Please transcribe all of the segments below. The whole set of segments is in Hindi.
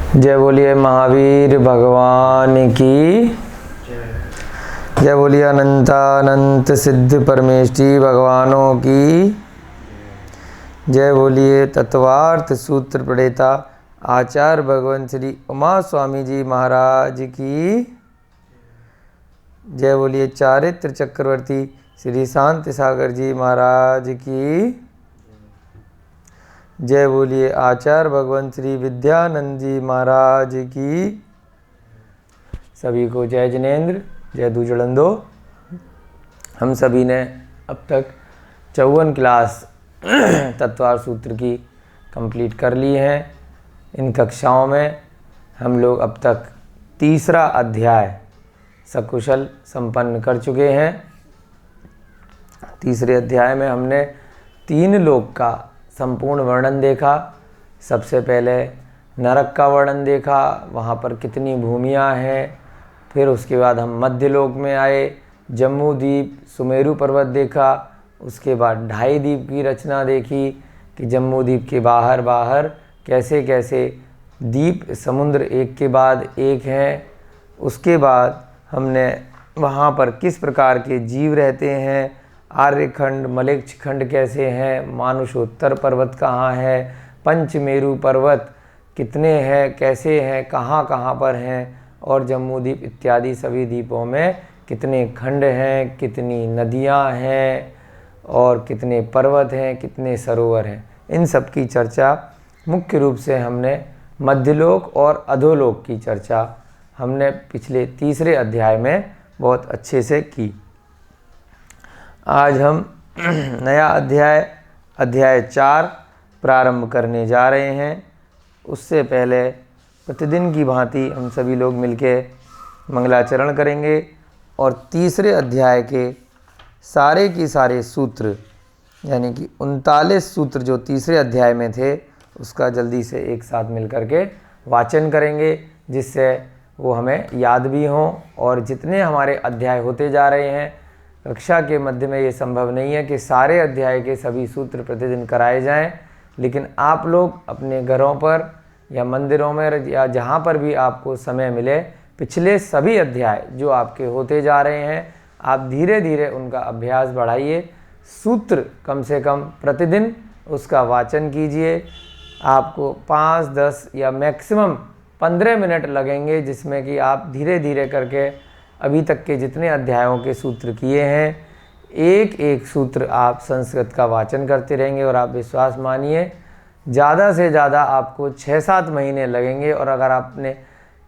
जय बोलिए महावीर भगवान की जय बोलिए अनंतानंत सिद्ध परमेष्टि भगवानों की जय बोलिए तत्वार्थ सूत्र प्रणेता आचार्य भगवान श्री उमा स्वामी जी महाराज की जय बोलिए चारित्र चक्रवर्ती श्री शांति सागर जी महाराज की जय बोलिए आचार्य भगवान श्री विद्यानंद जी महाराज की। सभी को जय जिनेन्द्र, जय दूजड़ंदो। हम सभी ने अब तक 54 क्लास तत्वार्थ सूत्र की कंप्लीट कर ली हैं। इन कक्षाओं में हम लोग अब तक तीसरा अध्याय सकुशल संपन्न कर चुके हैं। तीसरे अध्याय में हमने 3 लोक का संपूर्ण वर्णन देखा। सबसे पहले नरक का वर्णन देखा, वहाँ पर कितनी भूमियाँ हैं। फिर उसके बाद हम मध्यलोक में आए, जम्मू द्वीप, सुमेरु पर्वत देखा। उसके बाद 2.5 द्वीप की रचना देखी कि जम्मू द्वीप के बाहर बाहर कैसे कैसे द्वीप समुद्र एक के बाद एक हैं। उसके बाद हमने वहाँ पर किस प्रकार के जीव रहते हैं, आर्यखंड मलेच्छ खंड कैसे हैं, मानुषोत्तर पर्वत कहाँ है, पंचमेरु पर्वत कितने हैं, कैसे हैं, कहाँ कहाँ पर हैं, और जम्मू द्वीप इत्यादि सभी द्वीपों में कितने खंड हैं, कितनी नदियाँ हैं और कितने पर्वत हैं, कितने सरोवर हैं। इन सब की चर्चा मुख्य रूप से हमने मध्यलोक और अधोलोक की चर्चा हमने पिछले तीसरे अध्याय में बहुत अच्छे से की। आज हम नया अध्याय 4 प्रारंभ करने जा रहे हैं। उससे पहले प्रतिदिन की भांति हम सभी लोग मिलके मंगलाचरण करेंगे और तीसरे अध्याय के सारे के सारे सूत्र यानी कि 39 सूत्र जो तीसरे अध्याय में थे उसका जल्दी से एक साथ मिल करके वाचन करेंगे, जिससे वो हमें याद भी हों। और जितने हमारे अध्याय होते जा रहे हैं, कक्षा के मध्य में ये संभव नहीं है कि सारे अध्याय के सभी सूत्र प्रतिदिन कराए जाएं, लेकिन आप लोग अपने घरों पर या मंदिरों में या जहाँ पर भी आपको समय मिले, पिछले सभी अध्याय जो आपके होते जा रहे हैं, आप धीरे धीरे उनका अभ्यास बढ़ाइए। सूत्र कम से कम प्रतिदिन उसका वाचन कीजिए। आपको 5, 10 या मैक्सिमम 15 मिनट लगेंगे, जिसमें कि आप धीरे धीरे करके अभी तक के जितने अध्यायों के सूत्र किए हैं, एक एक सूत्र आप संस्कृत का वाचन करते रहेंगे। और आप विश्वास मानिए, ज़्यादा से ज़्यादा आपको 6-7 महीने लगेंगे। और अगर आपने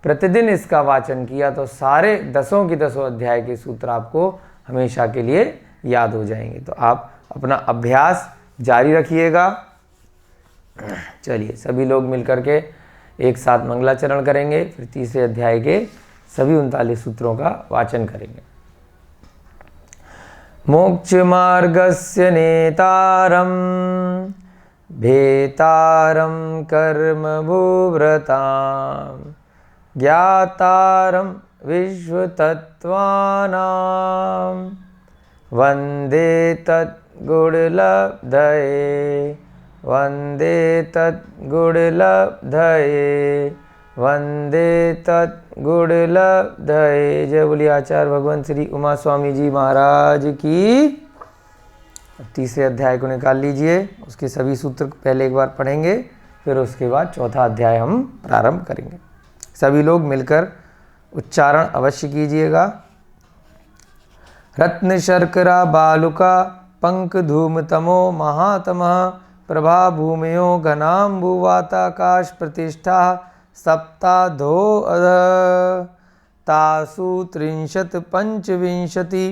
प्रतिदिन इसका वाचन किया तो सारे 10 की 10 अध्याय के सूत्र आपको हमेशा के लिए याद हो जाएंगे। तो आप अपना अभ्यास जारी रखिएगा। चलिए सभी लोग मिलकर के एक साथ मंगलाचरण करेंगे, फिर तीसरे अध्याय के सभी 39 सूत्रों का वाचन करेंगे। मोक्ष मार्गस्य नेतारम भेतारम कर्म भूव्रताम ज्ञातारम विश्वतत्त्वानां वंदे तद्गुणलब्धये वंदे तद्गुणलब्धये वंदे तद्गुणलब्धये। जय बोलिए आचार्य भगवान श्री उमा स्वामी जी महाराज की। अब तीसरे अध्याय को निकाल लीजिए। उसके सभी सूत्र पहले एक बार पढ़ेंगे, फिर उसके बाद चौथा अध्याय हम प्रारंभ करेंगे। सभी लोग मिलकर उच्चारण अवश्य कीजिएगा। रत्न शर्करा बालुका पंक धूम तमो महातमः प्रभा भूमयो घनाम्बुवाताकाश प्रतिष्ठा सप्ताधो अध तासु 30 पंचविंशति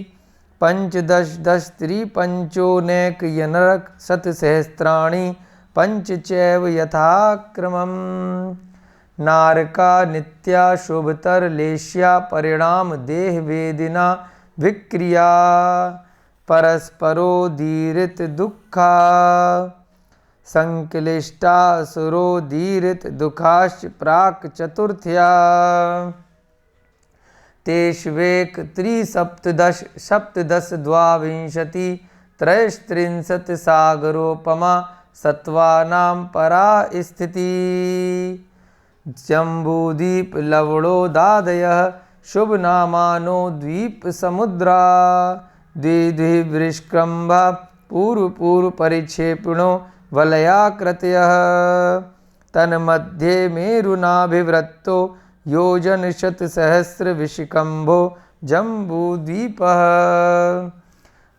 पंचदश दश त्रिपंचोनैक यनरक शतसहस्राणि पंच चैव यथाक्रमम् नारका नित्या शुभतर लेश्या परिणाम देह वेदिना विक्रिया परस्परोदीरित दुःखा संक्लिष्टासुरोदीरित दुःखाश्च प्राक् चतुर्थ्या तेष्वेक 3 सप्तदश द्वाविंशति त्रयस्त्रिंशत् सागरोपमा सत्वानां परा स्थिति जम्बूदीप लवणोदादयः शुभ नामानो द्वीप समुद्रा द्विद्विवृष्कम्भा पूर्व पूर्व परिक्षेपणो वलयाकृतयः तन्मध्ये मेरुनाभिवृत्तो योजनशतसहस्र विशिकम्भो जम्बूद्वीपः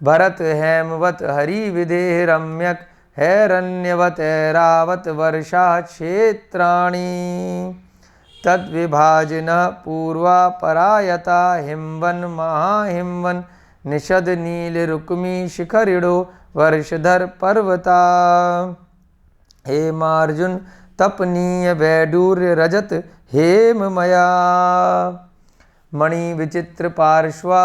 भरत हेमवत हरिविदेह रम्यक हैरण्यवत ऐरावत वर्षा क्षेत्राणि तद्विभाजिनः पूर्वा परायता हिमवन महाहिमवन निषद नीलरुक्मी शिखरिणो वर्षधर पर्वता हेमार्जुन तपनीय वैडूर्य रजत हेममया मणि विचित्र पार्श्वा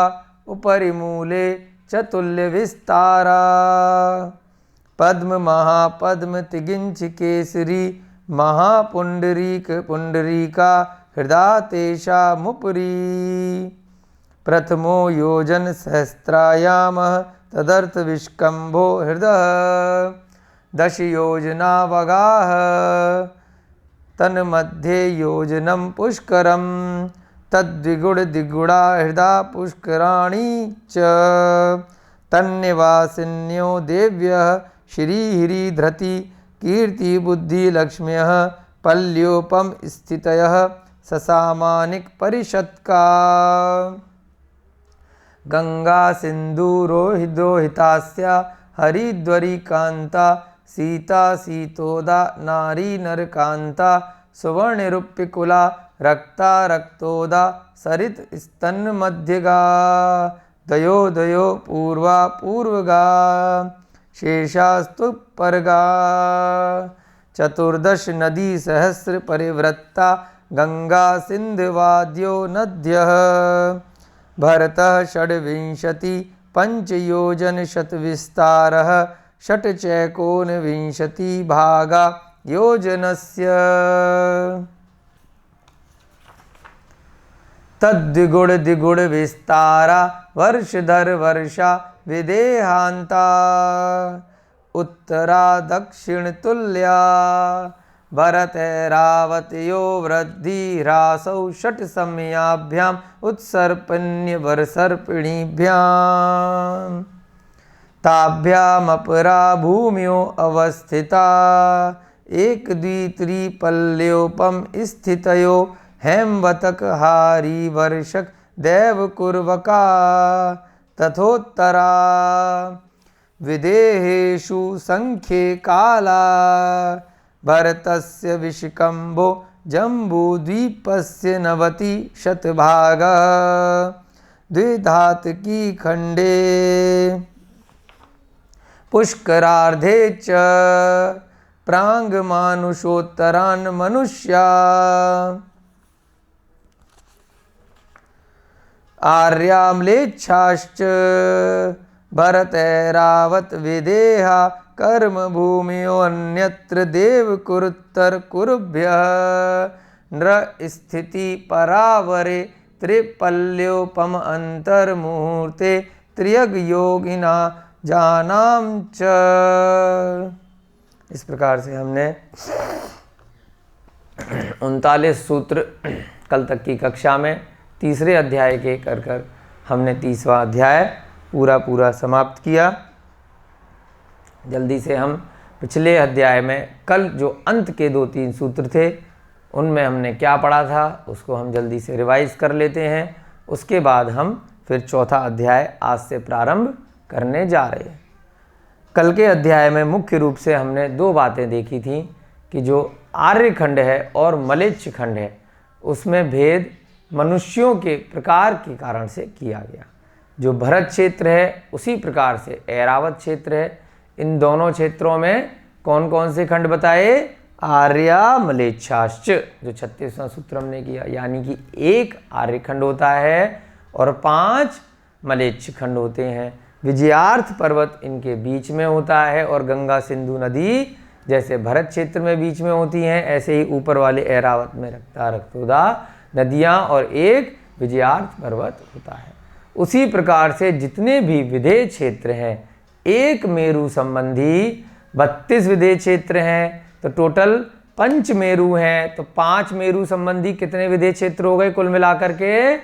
उपरि मूले चतुल्य विस्तारा पद्म महापद्म तिगिंच केसरी महापुंडरीक पुंडरीका हृदय तेषामुपरि प्रथमो योजन सहस्रायामः तदर्थ विष्कम्भो हृदय दश योजनावगाः तन्मध्ये योजनं पुष्करं तद्विगुण द्विगुणा हृदय पुष्कराणि च तन्निवासिन्यो देव्यः श्रीहरिधृति कीर्ति बुद्धि लक्ष्म्यः पल्योपम स्थितयः ससामानिक परिषत्का गंगा सिंधु रोहितास्या हरिद्वरी कांता सीता सीतोदा नारी नरकांता सुवर्णरूप्यकुला रक्ता रक्तोदा सरित स्तन मध्यगा दयो दयो पूर्वा पूर्वगा शेषास्तु परगा चतुर्दश नदी सहस्र परिवृत्ता गंगा सिंधवाद्यो नद्यः भरतः षड्विंशति पंचयोजन शतविस्तारः षट्चैकोनविंशति भागा योजनस्य तद्विगुण द्विगुण विस्तारा वर्षधर वर्षा विदेहांता उत्तरा दक्षिण तुल्या भरत ऐरावतयो वृद्धि ह्रासौ षट समयाभ्याम उत्सर्पण्य वर्सर्पिणीभ्यां ताभ्यामपरा भूम्यो अवस्थिता एक द्वित्री पल्योपम स्थितयो हेमवतक हारी वर्षक दैवकुर्वका तथोत्तरा विदेहेषु संख्ये काला भरतस्य विशिकम्भो जम्बूद्वीपस्य 90 शतभागः द्विधातकी खण्डे पुष्करार्धे च प्राङ्गमानुषोत्तरान् मनुष्या आर्याम्लेच्छाश्च भरतैरावत विदेहा कर्म भूमियो अन्यत्र देवकुरुत्तर कुरुभ्यः नृ स्थिति परावरे त्रिपल्योपम अंतर्मुहूर्ते त्रियग योगिना जानाम च। इस प्रकार से हमने 39 सूत्र कल तक की कक्षा में तीसरे अध्याय के कर हमने 30वां अध्याय पूरा समाप्त किया। जल्दी से हम पिछले अध्याय में कल जो अंत के 2-3 सूत्र थे उनमें हमने क्या पढ़ा था उसको हम जल्दी से रिवाइज कर लेते हैं। उसके बाद हम फिर चौथा अध्याय आज से प्रारंभ करने जा रहे हैं। कल के अध्याय में मुख्य रूप से हमने 2 बातें देखी थी कि जो आर्यखंड है और मलेच्छ खंड है उसमें भेद मनुष्यों के प्रकार के कारण से किया गया। जो भरत क्षेत्र है उसी प्रकार से ऐरावत क्षेत्र है। इन दोनों क्षेत्रों में कौन कौन से खंड बताए? आर्या मलेच्छाश्च, जो 36वां सूत्र हमने किया, यानी कि 1 आर्यखंड होता है और 5 मलेच्छ खंड होते हैं। विजयार्थ पर्वत इनके बीच में होता है और गंगा सिंधु नदी जैसे भरत क्षेत्र में बीच में होती हैं ऐसे ही ऊपर वाले ऐरावत में रक्ता रक्तोदा नदियाँ और एक विजयार्थ पर्वत होता है। उसी प्रकार से जितने भी विदेह क्षेत्र हैं, एक मेरु संबंधी 32 विदेह क्षेत्र हैं, तो टोटल पंच मेरु हैं, तो 5 मेरु संबंधी कितने विदेश क्षेत्र हो गए कुल मिलाकर के?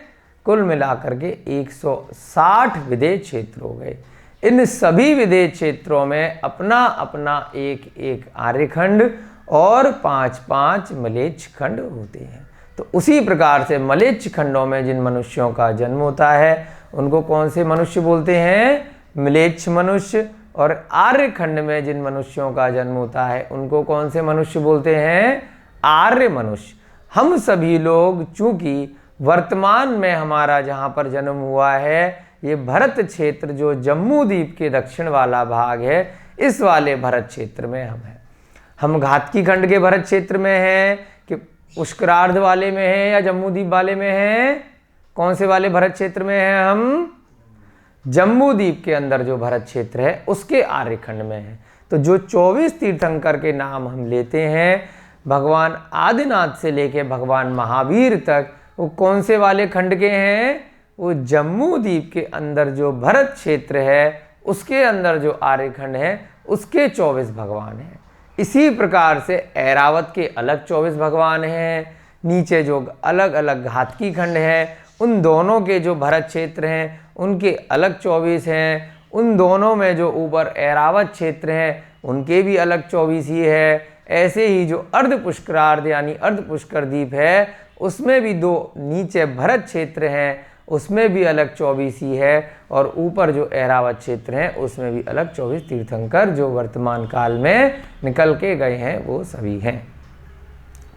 कुल मिलाकर के 160 विदेश क्षेत्र हो गए। इन सभी विदेश क्षेत्रों में अपना अपना एक एक आर्यखंड और 5-5 मलेच्छ खंड होते हैं। तो उसी प्रकार से मलेच्छ खंडों में जिन मनुष्यों का जन्म होता है उनको कौन से मनुष्य बोलते हैं? मलेच्छ मनुष्य। और आर्य खंड में जिन मनुष्यों का जन्म होता है उनको कौन से मनुष्य बोलते हैं? आर्य मनुष्य। हम सभी लोग चूंकि वर्तमान में हमारा जहाँ पर जन्म हुआ है ये भरत क्षेत्र जो जम्मू द्वीप के दक्षिण वाला भाग है, इस वाले भरत क्षेत्र में हम हैं। हम घातकी खंड के भरत क्षेत्र में हैं कि पुष्करार्ध वाले में हैं या जम्मू द्वीप वाले में हैं? कौन से वाले भरत क्षेत्र में हैं हम? जम्मू द्वीप के अंदर जो भरत क्षेत्र है उसके आर्यखंड में है। तो जो 24 तीर्थंकर के नाम हम लेते हैं भगवान आदिनाथ से लेके भगवान महावीर तक, वो कौन से वाले खंड के हैं? वो जम्मू द्वीप के अंदर जो भरत क्षेत्र है उसके अंदर जो आर्यखंड है उसके 24 भगवान हैं। इसी प्रकार से ऐरावत के अलग 24 भगवान हैं। नीचे जो अलग अलग घातकी खंड हैं उन दोनों के जो भरत क्षेत्र हैं उनके अलग 24 हैं। उन दोनों में जो ऊपर ऐरावत क्षेत्र हैं उनके भी अलग 24 ही है। ऐसे ही जो अर्ध पुष्करार्ध यानी अर्ध पुष्कर द्वीप है उसमें भी 2 नीचे भरत क्षेत्र हैं उसमें भी अलग 24 ही है। और ऊपर जो ऐरावत क्षेत्र हैं उसमें भी अलग 24 तीर्थंकर जो वर्तमान काल में निकल के गए हैं वो सभी हैं।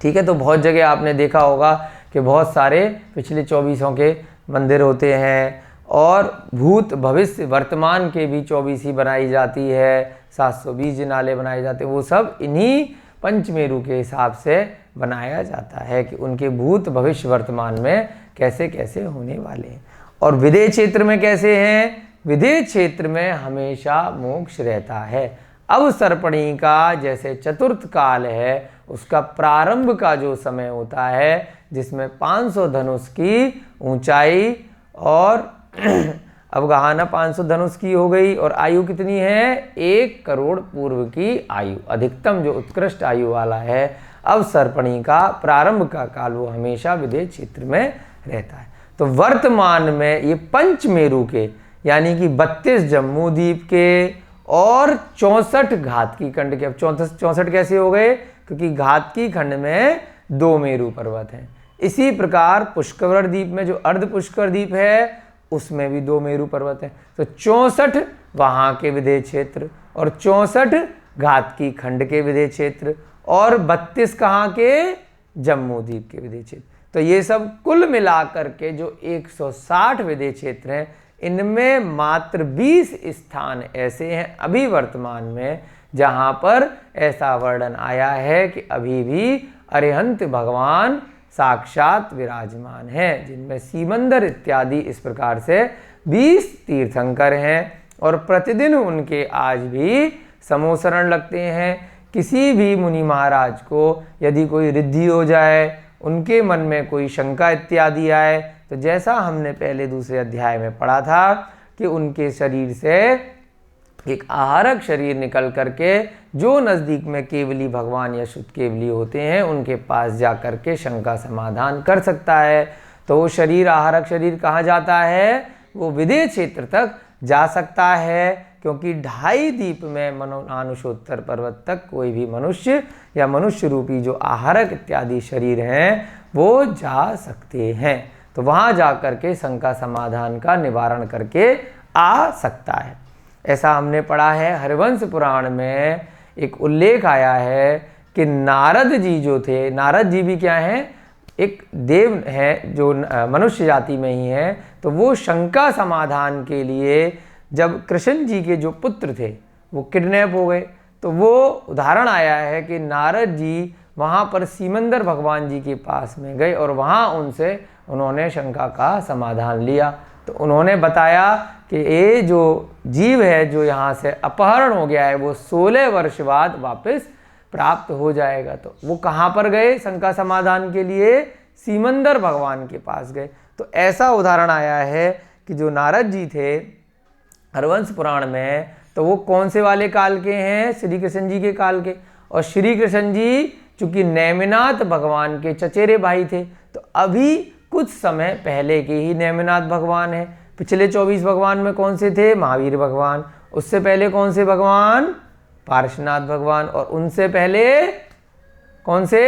ठीक है, तो बहुत जगह आपने देखा होगा कि बहुत सारे पिछले 24 के मंदिर होते हैं और भूत भविष्य वर्तमान के भी 24 ही बनाई जाती है। 720 जिनाले बनाए जाते हैं, वो सब इन्हीं पंचमेरु के हिसाब से बनाया जाता है कि उनके भूत भविष्य वर्तमान में कैसे कैसे होने वाले हैं। और विदेह क्षेत्र में कैसे हैं? विदेह क्षेत्र में हमेशा मोक्ष रहता है। अवसर्पणी का जैसे चतुर्थ काल है उसका प्रारंभ का जो समय होता है जिसमें 500 धनुष की ऊंचाई और अब गहाना 500 धनुष की हो गई और आयु कितनी है? 1 करोड़ पूर्व की आयु, अधिकतम जो उत्कृष्ट आयु वाला है अवसर्पणी का प्रारंभ का काल वो हमेशा विदेह क्षेत्र में रहता है। तो वर्तमान में ये पंचमेरु के यानी कि 32 जम्मू द्वीप के और 64 घातकी खंड के, अब 64 कैसे हो गए? क्योंकि घातकी खंड में 2 मेरु पर्वत हैं। इसी प्रकार पुष्कर द्वीप में जो अर्ध पुष्कर द्वीप है उसमें भी 2 मेरु पर्वत हैं। तो 64 वहाँ के विदेह क्षेत्र और 64 घातकी खंड के विदेह क्षेत्र और 32 कहाँ के? जम्मू द्वीप के विदेह क्षेत्र। तो ये सब कुल मिलाकर के जो 160 विदेह क्षेत्र हैं इनमें मात्र 20 स्थान ऐसे हैं अभी वर्तमान में जहाँ पर ऐसा वर्णन आया है कि अभी भी अरिहंत भगवान साक्षात विराजमान हैं, जिनमें सीमंदर इत्यादि इस प्रकार से 20 तीर्थंकर हैं। और प्रतिदिन उनके आज भी समोसरण लगते हैं। किसी भी मुनि महाराज को यदि कोई रिद्धि हो जाए, उनके मन में कोई शंका इत्यादि आए, तो जैसा हमने पहले दूसरे अध्याय में पढ़ा था कि उनके शरीर से एक आहारक शरीर निकल करके जो नज़दीक में केवली भगवान या शुद्ध केवली होते हैं उनके पास जा कर के शंका समाधान कर सकता है। तो वो शरीर आहारक शरीर कहाँ जाता है? वो विदेह क्षेत्र तक जा सकता है, क्योंकि 2.5 द्वीप में मनोनानुषोत्तर पर्वत तक कोई भी मनुष्य या मनुष्य रूपी जो आहारक इत्यादि शरीर हैं वो जा सकते हैं। तो वहाँ जा कर के शंका समाधान का निवारण करके आ सकता है। ऐसा हमने पढ़ा है हरिवंश पुराण में एक उल्लेख आया है कि नारद जी जो थे, नारद जी भी क्या हैं? एक देव हैं जो मनुष्य जाति में ही हैं। तो वो शंका समाधान के लिए जब कृष्ण जी के जो पुत्र थे वो किडनैप हो गए, तो वो उदाहरण आया है कि नारद जी वहाँ पर सीमंदर भगवान जी के पास में गए और वहाँ उनसे उन्होंने शंका का समाधान लिया। तो उन्होंने बताया कि ये जो जीव है जो यहाँ से अपहरण हो गया है वो 16 वर्ष बाद वापस प्राप्त हो जाएगा। तो वो कहाँ पर गए शंका समाधान के लिए? सीमंदर भगवान के पास गए। तो ऐसा उदाहरण आया है कि जो नारद जी थे हरवंश पुराण में, तो वो कौन से वाले काल के हैं? श्री कृष्ण जी के काल के। और श्री कृष्ण जी चूंकि नेमिनाथ भगवान के चचेरे भाई थे। तो अभी कुछ समय पहले के ही नेमिनाथ भगवान है। पिछले 24 भगवान में कौन से थे? महावीर भगवान। उससे पहले कौन से भगवान? पार्श्वनाथ भगवान। और उनसे पहले कौन से?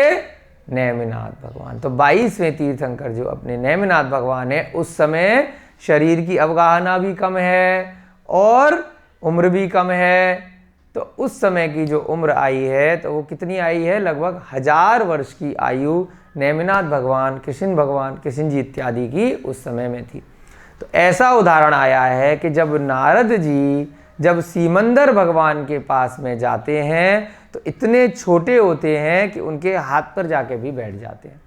नेमिनाथ भगवान। तो 22वें तीर्थंकर जो अपने नेमिनाथ भगवान है, उस समय शरीर की अवगाहना भी कम है और उम्र भी कम है। तो उस समय की जो उम्र आई है तो वो कितनी आई है? लगभग 1000 वर्ष की आयु नेमिनाथ भगवान, कृष्ण जी इत्यादि की उस समय में थी। तो ऐसा उदाहरण आया है कि जब नारद जी जब सीमंदर भगवान के पास में जाते हैं तो इतने छोटे होते हैं कि उनके हाथ पर जाके भी बैठ जाते हैं।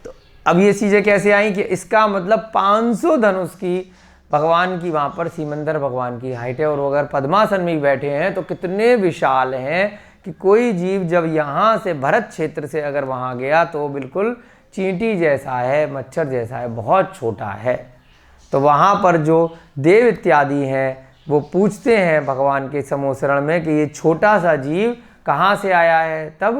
तो अब ये चीज़ें कैसे आई कि इसका मतलब 500 धनुष की भगवान की वहाँ पर सीमंदर भगवान की हाइट है, और वो अगर पद्मासन में बैठे हैं तो कितने विशाल हैं कि कोई जीव जब यहाँ से भरत क्षेत्र से अगर वहाँ गया तो बिल्कुल चींटी जैसा है, मच्छर जैसा है, बहुत छोटा है। तो वहाँ पर जो देव इत्यादि हैं वो पूछते हैं भगवान के समूह शरण में कि ये छोटा सा जीव कहाँ से आया है। तब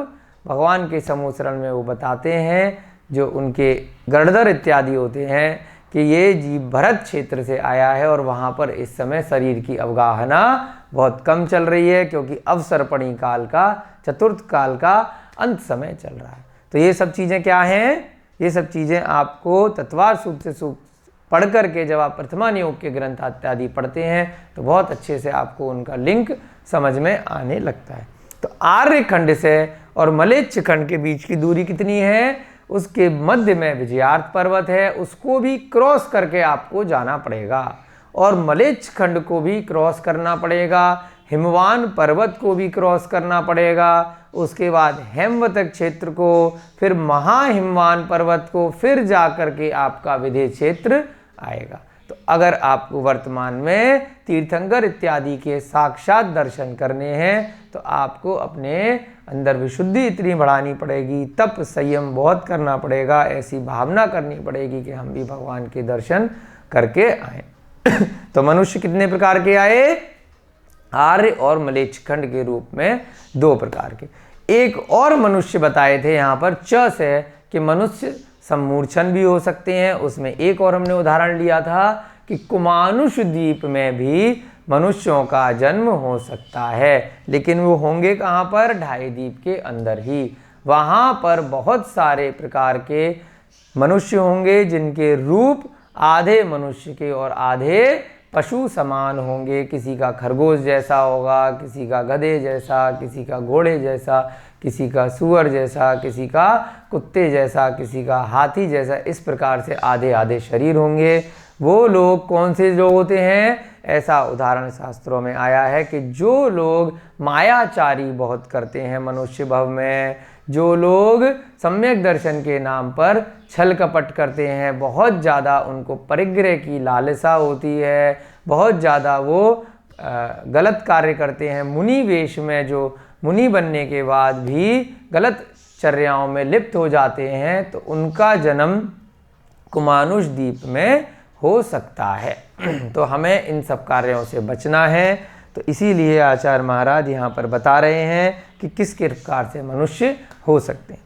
भगवान के समूह शरण में वो बताते हैं, जो उनके गणधर इत्यादि होते हैं, कि ये जीव भरत क्षेत्र से आया है और वहाँ पर इस समय शरीर की अवगाहना बहुत कम चल रही है, क्योंकि अवसर्पणी काल का, चतुर्थ काल का अंत समय चल रहा है। तो ये सब चीज़ें क्या हैं? ये सब चीज़ें आपको तत्वार सूक्त से पढ़ करके जब आप प्रथमा योग के ग्रंथ इत्यादि पढ़ते हैं तो बहुत अच्छे से आपको उनका लिंक समझ में आने लगता है। तो आर्य खंड से और मलेच्छ खंड के बीच की दूरी कितनी है? उसके मध्य में विजयार्थ पर्वत है, उसको भी क्रॉस करके आपको जाना पड़ेगा, और मलेच्छ खंड को भी क्रॉस करना पड़ेगा, हिमवान पर्वत को भी क्रॉस करना पड़ेगा, उसके बाद हेमवतक क्षेत्र को, फिर महाहिमवान पर्वत को, फिर जा करके आपका विंध्य क्षेत्र आएगा। तो अगर आपको वर्तमान में तीर्थंकर इत्यादि के साक्षात दर्शन करने हैं तो आपको अपने अंदर विशुद्धि इतनी बढ़ानी पड़ेगी, तप संयम बहुत करना पड़ेगा, ऐसी भावना करनी पड़ेगी कि हम भी भगवान के दर्शन करके आए। तो मनुष्य कितने प्रकार के आए? आर्य और मलेच्छ खंड के रूप में 2 प्रकार के। एक और मनुष्य बताए थे यहाँ पर च से कि मनुष्य सम्मूर्छन भी हो सकते हैं। उसमें एक और हमने उदाहरण लिया था कि कुमानुष द्वीप में भी मनुष्यों का जन्म हो सकता है, लेकिन वो होंगे कहाँ पर? ढाई द्वीप के अंदर ही। वहाँ पर बहुत सारे प्रकार के मनुष्य होंगे जिनके रूप आधे मनुष्य के और आधे पशु समान होंगे। किसी का खरगोश जैसा होगा, किसी का गधे जैसा, किसी का घोड़े जैसा, किसी का सुअर जैसा, किसी का कुत्ते जैसा, किसी का हाथी जैसा। इस प्रकार से आधे आधे शरीर होंगे। वो लोग कौन से लोग होते हैं? ऐसा उदाहरण शास्त्रों में आया है कि जो लोग मायाचारी बहुत करते हैं मनुष्य भव में, जो लोग सम्यक दर्शन के नाम पर छल कपट करते हैं, बहुत ज़्यादा उनको परिग्रह की लालसा होती है, बहुत ज़्यादा वो गलत कार्य करते हैं, मुनि वेश में जो मुनि बनने के बाद भी गलत चर्याओं में लिप्त हो जाते हैं, तो उनका जन्म कुमानुष द्वीप में हो सकता है। तो हमें इन सब कार्यों से बचना है। तो इसीलिए आचार्य महाराज यहाँ पर बता रहे हैं कि किस प्रकार से मनुष्य हो सकते हैं।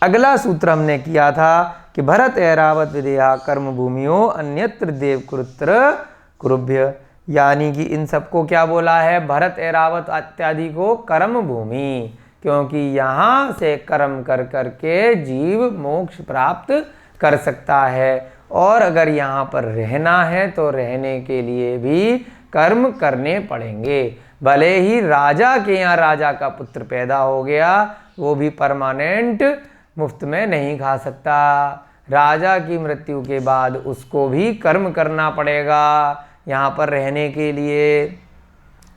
अगला सूत्र हमने किया था कि भरत ऐरावत विदेहा कर्म भूमियों अन्यत्र देव कुरुत्र कुरुभ्य, यानी कि इन सबको क्या बोला है? भरत ऐरावत इत्यादि को कर्म भूमि, क्योंकि यहाँ से कर्म कर करके जीव मोक्ष प्राप्त कर सकता है। और अगर यहाँ पर रहना है तो रहने के लिए भी कर्म करने पड़ेंगे। भले ही राजा के यहाँ राजा का पुत्र पैदा हो गया, वो भी परमानेंट मुफ्त में नहीं खा सकता। राजा की मृत्यु के बाद उसको भी कर्म करना पड़ेगा। यहाँ पर रहने के लिए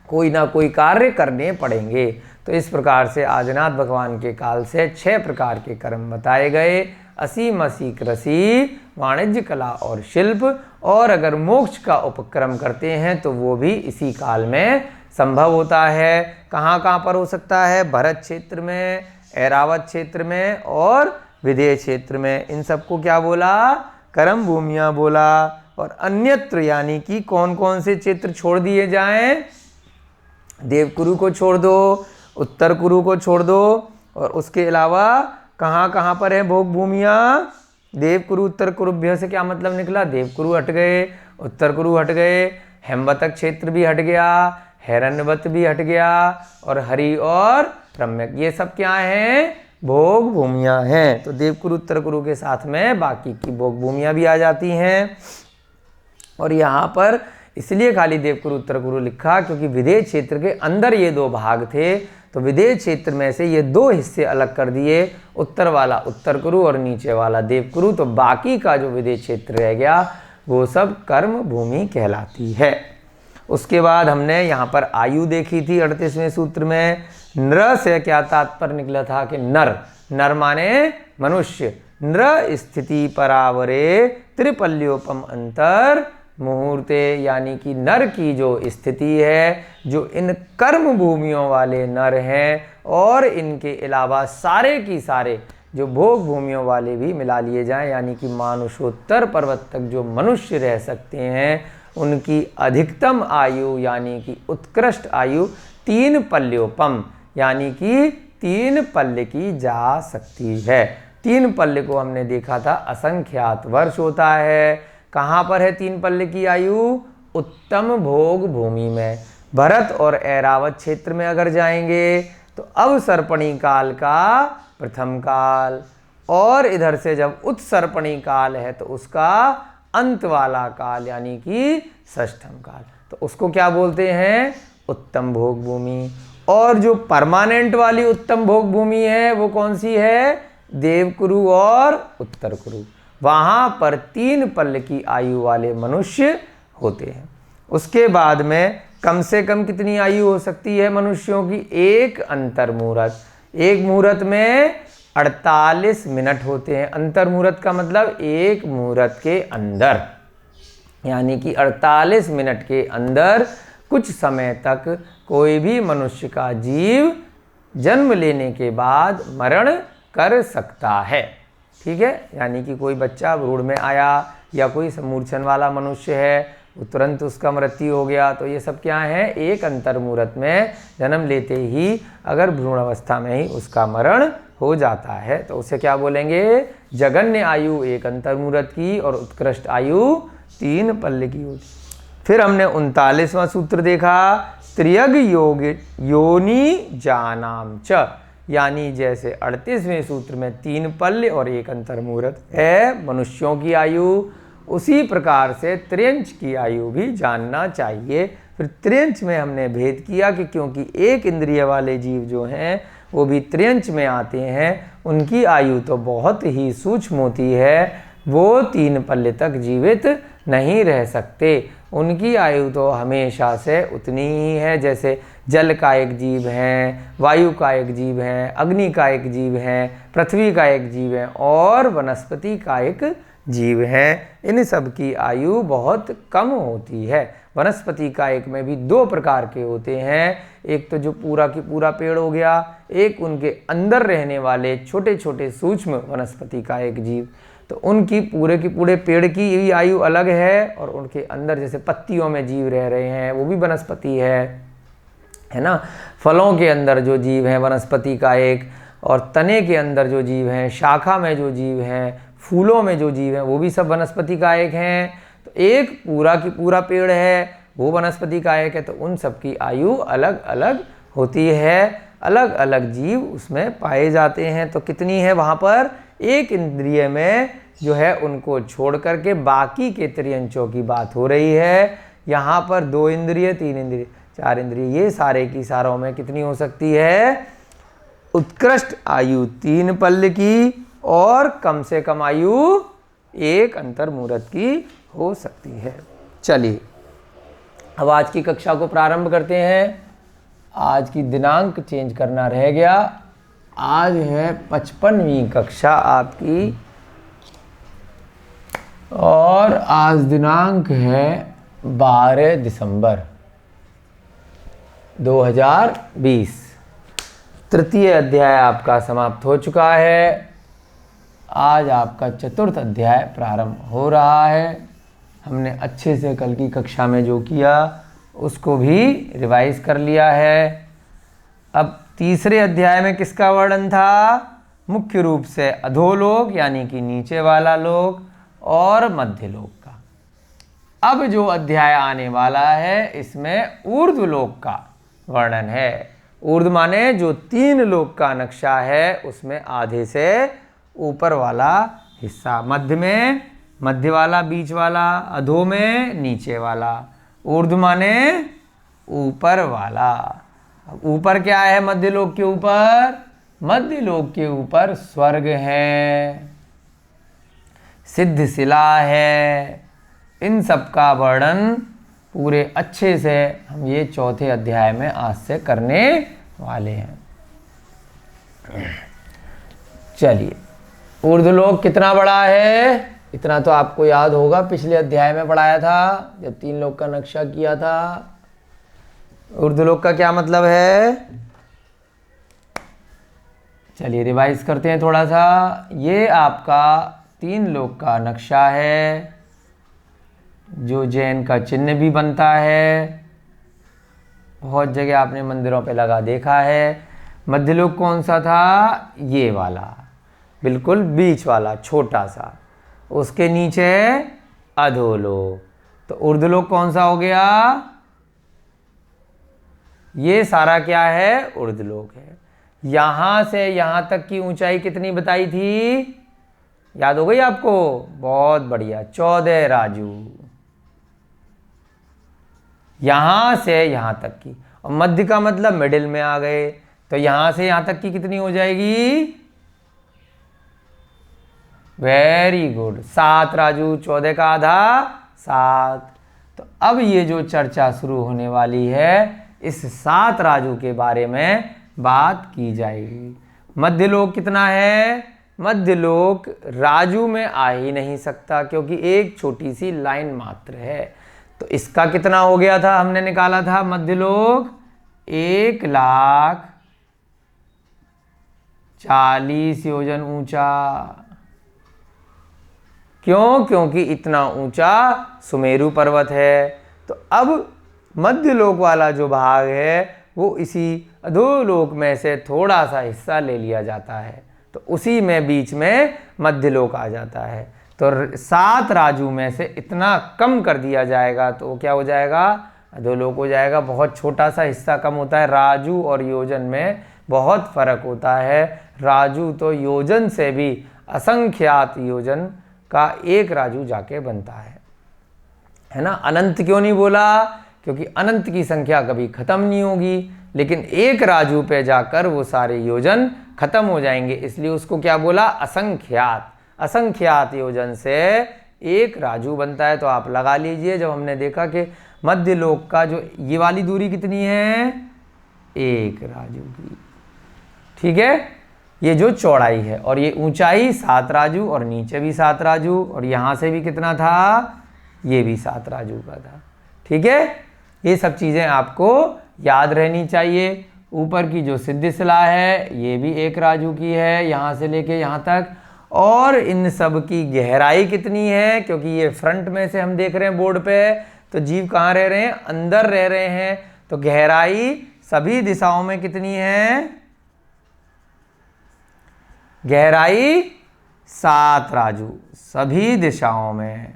कोई ना कोई कार्य करने पड़ेंगे। तो इस प्रकार से आदिनाथ भगवान के काल से 6 प्रकार के कर्म बताए गए। असी कृषि, वाणिज्य, कला और शिल्प। और अगर मोक्ष का उपक्रम करते हैं तो वो भी इसी काल में संभव होता है। कहाँ कहाँ पर हो सकता है? भरत क्षेत्र में, ऐरावत क्षेत्र में और विदेह क्षेत्र में। इन सबको क्या बोला? कर्म भूमियाँ बोला। और अन्यत्र यानी कि कौन कौन से क्षेत्र छोड़ दिए जाएं? देवकुरु को छोड़ दो, उत्तर कुरु को छोड़ दो, और उसके अलावा कहाँ कहाँ पर है भोग भूमियाँ? देवकुरु उत्तर कुरुभ्य से क्या मतलब निकला? देवकुरु हट गए, उत्तर कुरु हट गए, हेमवतक क्षेत्र भी हट गया, हिरण्यवत भी हट गया, और हरि और रम्यक, ये सब क्या हैं? भोग भूमियाँ हैं। तो देवकुरु उत्तर कुरु के साथ में बाकी की भोग भूमियाँ भी आ जाती हैं। और यहाँ पर इसलिए खाली देवकुरु उत्तर कुरु लिखा क्योंकि विदेह क्षेत्र के अंदर ये दो भाग थे, तो विदेह क्षेत्र में से ये दो हिस्से अलग कर दिए, उत्तर वाला उत्तर कुरु और नीचे वाला देवकुरु, तो बाकी का जो विदेह क्षेत्र रह गया वो सब कर्म भूमि कहलाती है। उसके बाद हमने यहाँ पर आयु देखी थी 38वें सूत्र में। नृ से क्या तात्पर्य निकला था कि नर, नर माने मनुष्य, नृ स्थिति परावरे त्रिपल्योपम अंतर मुहूर्ते, यानी कि नर की जो स्थिति है, जो इन कर्म भूमियों वाले नर हैं और इनके अलावा सारे की सारे जो भोग भूमियों वाले भी मिला लिए जाएं, यानी कि मानुषोत्तर पर्वत तक जो मनुष्य रह सकते हैं उनकी अधिकतम आयु यानी कि उत्कृष्ट आयु 3 पल्योपम यानी कि 3 पल्य की जा सकती है। 3 पल्य को हमने देखा था असंख्यात वर्ष होता है। कहाँ पर है 3 पल्य की आयु? उत्तम भोग भूमि में। भरत और ऐरावत क्षेत्र में अगर जाएंगे तो अवसर्पणी काल का प्रथम काल, और इधर से जब उत्सर्पणी काल है तो उसका अंत वाला काल यानी कि षष्ठम काल, तो उसको क्या बोलते हैं? उत्तम भोग भूमि। और जो परमानेंट वाली उत्तम भोग भूमि है वो कौन सी है? देवकुरु और उत्तर कुरु। वहां पर 3 पल्य की आयु वाले मनुष्य होते हैं। उसके बाद में कम से कम कितनी आयु हो सकती है मनुष्यों की? 1 अंतर मुहूर्त। एक मुहूर्त में 48 मिनट होते हैं। अंतर मुहूर्त का मतलब एक मुहूर्त के अंदर, यानी कि 48 मिनट के अंदर कुछ समय तक कोई भी मनुष्य का जीव जन्म लेने के बाद मरण कर सकता है। ठीक है, यानी कि कोई बच्चा भ्रूण में आया या कोई समूर्छन वाला मनुष्य है, तुरंत उसका मृत्यु हो गया, तो ये सब क्या है? एक अंतर मुहूर्त में जन्म लेते ही अगर भ्रूण अवस्था में ही उसका मरण हो जाता है तो उसे क्या बोलेंगे? जगन्य आयु 1 अंतर मुहूर्त की और उत्कृष्ट आयु 3 पल्य की होती। फिर हमने 39वां सूत्र देखा, त्रियग योग योनि जानाम च, यानी जैसे 38वें सूत्र में 3 पल्य और 1 अंतर मुहूर्त है मनुष्यों की आयु, उसी प्रकार से त्र्यंच की आयु भी जानना चाहिए। फिर त्र्यंच में हमने भेद किया कि क्योंकि एक इंद्रिय वाले जीव जो हैं वो भी त्र्यंच में आते हैं, उनकी आयु तो बहुत ही सूक्ष्म होती है, वो 3 पल्य तक जीवित नहीं रह सकते। उनकी आयु तो हमेशा से उतनी ही है, जैसे जल का एक जीव है, वायु का एक जीव है, अग्नि का एक जीव है, पृथ्वी का एक जीव है और वनस्पति का एक जीव है। इन सब की आयु बहुत कम होती है। वनस्पति का एक में भी 2 प्रकार के होते हैं, एक तो जो पूरा की पूरा पेड़ हो गया, एक उनके अंदर रहने वाले छोटे छोटे सूक्ष्म वनस्पति का एक जीव, तो उनकी पूरे की पूरे पेड़ की भी आयु अलग है, और उनके अंदर जैसे पत्तियों में जीव रह रहे हैं वो भी वनस्पति है ना। फलों के अंदर जो जीव हैं वनस्पति का एक, और तने के अंदर जो जीव हैं, शाखा में जो जीव हैं, फूलों में जो जीव हैं वो भी सब वनस्पति का एक हैं। तो एक पूरा की पूरा पेड़ है वो वनस्पति का एक है, तो उन सब की आयु अलग अलग होती है, अलग अलग जीव उसमें पाए जाते हैं। तो कितनी है वहाँ पर? एक इंद्रिय में जो है उनको छोड़ करके बाकी के त्रियंचों की बात हो रही है। यहाँ पर 2 इंद्रिय, 3 इंद्रिय, 4 इंद्रिय, ये सारे की सारों में कितनी हो सकती है? उत्कृष्ट आयु 3 पल्य की और कम से कम आयु 1 अंतर मुहूर्त की हो सकती है। चलिए अब आज की कक्षा को प्रारंभ करते हैं। आज की दिनांक चेंज करना रह गया। आज है 55वीं कक्षा आपकी, और आज दिनांक है 12 दिसंबर 2020। तृतीय अध्याय आपका समाप्त हो चुका है। आज आपका 4th अध्याय प्रारंभ हो रहा है। हमने अच्छे से कल की कक्षा में जो किया उसको भी रिवाइज कर लिया है। अब तीसरे अध्याय में किसका वर्णन था? मुख्य रूप से अधोलोक यानी कि नीचे वाला लोक और मध्यलोक का। अब जो अध्याय आने वाला है इसमें ऊर्ध्वलोक का वर्णन है। ऊर्ध्व माने जो 3 लोक का नक्शा है उसमें आधे से ऊपर वाला हिस्सा, मध्य में मध्य वाला, बीच वाला, अधो में नीचे वाला। ऊर्ध्व माने ऊपर वाला। ऊपर क्या है? मध्यलोक के ऊपर, मध्यलोक के ऊपर स्वर्ग है, सिद्ध शिला है। इन सब का वर्णन पूरे अच्छे से हम ये चौथे अध्याय में आज से करने वाले हैं। चलिए, ऊर्ध्वलोक कितना बड़ा है? इतना तो आपको याद होगा, पिछले अध्याय में पढ़ाया था जब 3 लोक का नक्शा किया था। ऊर्ध्वलोक का क्या मतलब है? चलिए रिवाइज करते हैं थोड़ा सा। ये आपका 3 लोक का नक्शा है जो जैन का चिन्ह भी बनता है, बहुत जगह आपने मंदिरों पे लगा देखा है। मध्यलोक कौन सा था? ये वाला, बिल्कुल बीच वाला छोटा सा। उसके नीचे अधोलोक। तो ऊर्ध्वलोक कौन सा हो गया? ये सारा क्या है? ऊर्ध्वलोक है। यहां से यहां तक की ऊंचाई कितनी बताई थी? याद हो गई आपको? बहुत बढ़िया, 14 राजू। यहां से यहां तक की, और मध्य का मतलब मिडिल में आ गए, तो यहां से यहां तक की कितनी हो जाएगी? Very good, 7 Raju. 14 का आधा 7। तो अब ये जो चर्चा शुरू होने वाली है इस 7 राजू के बारे में बात की जाएगी। मध्यलोक कितना है? मध्यलोक राजू में आ ही नहीं सकता क्योंकि एक छोटी सी लाइन मात्र है। तो इसका कितना हो गया था? हमने निकाला था मध्यलोक 1,40,000 योजन ऊंचा। क्यों? क्योंकि इतना ऊंचा सुमेरु पर्वत है। तो अब मध्यलोक वाला जो भाग है वो इसी अधोलोक में से थोड़ा सा हिस्सा ले लिया जाता है, तो उसी में बीच में मध्यलोक आ जाता है। तो 7 राजू में से इतना कम कर दिया जाएगा तो वो क्या हो जाएगा? अधोलोक हो जाएगा। बहुत छोटा सा हिस्सा कम होता है। राजू और योजन में बहुत फर्क होता है। राजू तो योजन से भी असंख्यात योजन का 1 राजू जाके बनता है ना। अनंत क्यों नहीं बोला? क्योंकि अनंत की संख्या कभी खत्म नहीं होगी, लेकिन 1 राजू पे जाकर वो सारे योजन खत्म हो जाएंगे, इसलिए उसको क्या बोला? असंख्यात। असंख्यात योजन से 1 राजू बनता है। तो आप लगा लीजिए, जब हमने देखा कि मध्यलोक का जो ये वाली दूरी कितनी है? 1 राजू की, ठीक है। ये जो चौड़ाई है और ये ऊंचाई 7 राजू और नीचे भी 7 राजू, और यहाँ से भी कितना था? ये भी 7 राजू का था, ठीक है। ये सब चीज़ें आपको याद रहनी चाहिए। ऊपर की जो सिद्ध शिला है ये भी 1 राजू की है, यहाँ से लेके यहाँ तक। और इन सब की गहराई कितनी है? क्योंकि ये फ्रंट में से हम देख रहे हैं बोर्ड पे, तो जीव कहाँ रह रहे हैं? अंदर रह रहे हैं। तो गहराई सभी दिशाओं में कितनी है? गहराई 7 राजू सभी दिशाओं में।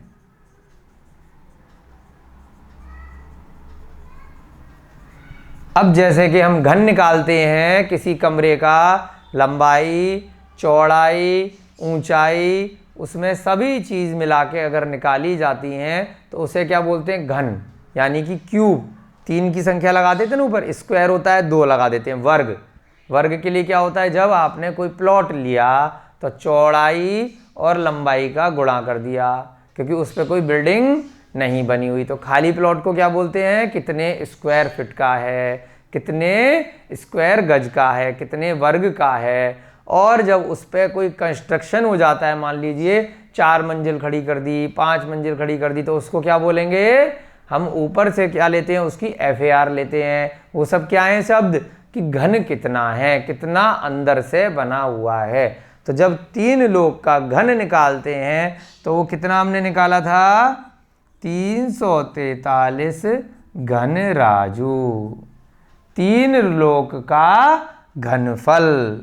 अब जैसे कि हम घन निकालते हैं किसी कमरे का, लंबाई, चौड़ाई, ऊंचाई, उसमें सभी चीज़ मिला के अगर निकाली जाती हैं तो उसे क्या बोलते हैं? घन, यानी कि क्यूब। 3 की संख्या लगा देते हैं ना ऊपर, स्क्वायर होता है 2 लगा देते हैं। वर्ग, वर्ग के लिए क्या होता है? जब आपने कोई प्लॉट लिया तो चौड़ाई और लंबाई का गुणा कर दिया, क्योंकि उस पर कोई बिल्डिंग नहीं बनी हुई। तो खाली प्लॉट को क्या बोलते हैं? कितने स्क्वायर फीट का है, कितने स्क्वायर गज का है, कितने वर्ग का है। और जब उस पर कोई कंस्ट्रक्शन हो जाता है, मान लीजिए 4 मंजिल खड़ी कर दी, 5 मंजिल खड़ी कर दी, तो उसको क्या बोलेंगे? हम ऊपर से क्या लेते हैं? उसकी FAR लेते हैं। वो सब क्या है शब्द? कि घन कितना है, कितना अंदर से बना हुआ है। तो जब 3 लोक का घन निकालते हैं तो वो कितना हमने निकाला था? 343 घन राजू। 3 लोक का घनफल।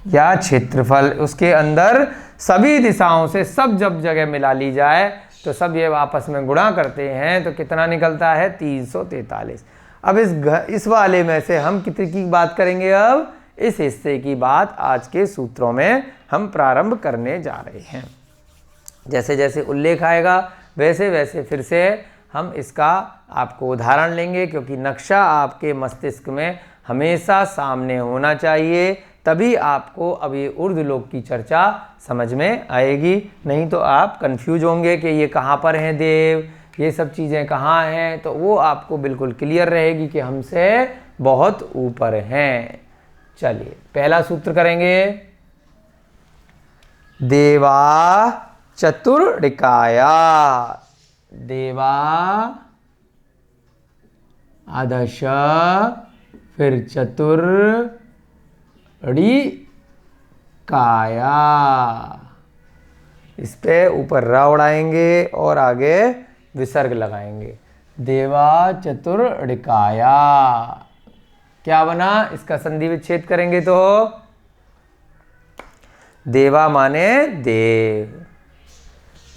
या क्षेत्रफल, उसके अंदर सभी दिशाओं से सब जब जगह मिला ली जाए तो सब ये आपस में गुणा करते हैं तो कितना निकलता है 343। अब इस वाले में से हम कितने की बात करेंगे? अब इस हिस्से की बात आज के सूत्रों में हम प्रारंभ करने जा रहे हैं। जैसे जैसे उल्लेख आएगा वैसे वैसे फिर से हम इसका आपको उदाहरण लेंगे, क्योंकि नक्शा आपके मस्तिष्क में हमेशा सामने होना चाहिए, तभी आपको अब ये ऊर्ध्वलोक की चर्चा समझ में आएगी। नहीं तो आप कंफ्यूज होंगे कि ये कहाँ पर हैं देव, ये सब चीज़ें कहाँ हैं, तो वो आपको बिल्कुल क्लियर रहेगी कि हमसे बहुत ऊपर हैं। चलिए पहला सूत्र करेंगे। देवा चतुर्दिकाया। देवा आदश, फिर चतुर्दिकाया, इस पे ऊपर र उड़ाएंगे और आगे विसर्ग लगाएंगे। देवा चतुर्दिकाया क्या बना? इसका संधि विच्छेद करेंगे तो देवा माने देव,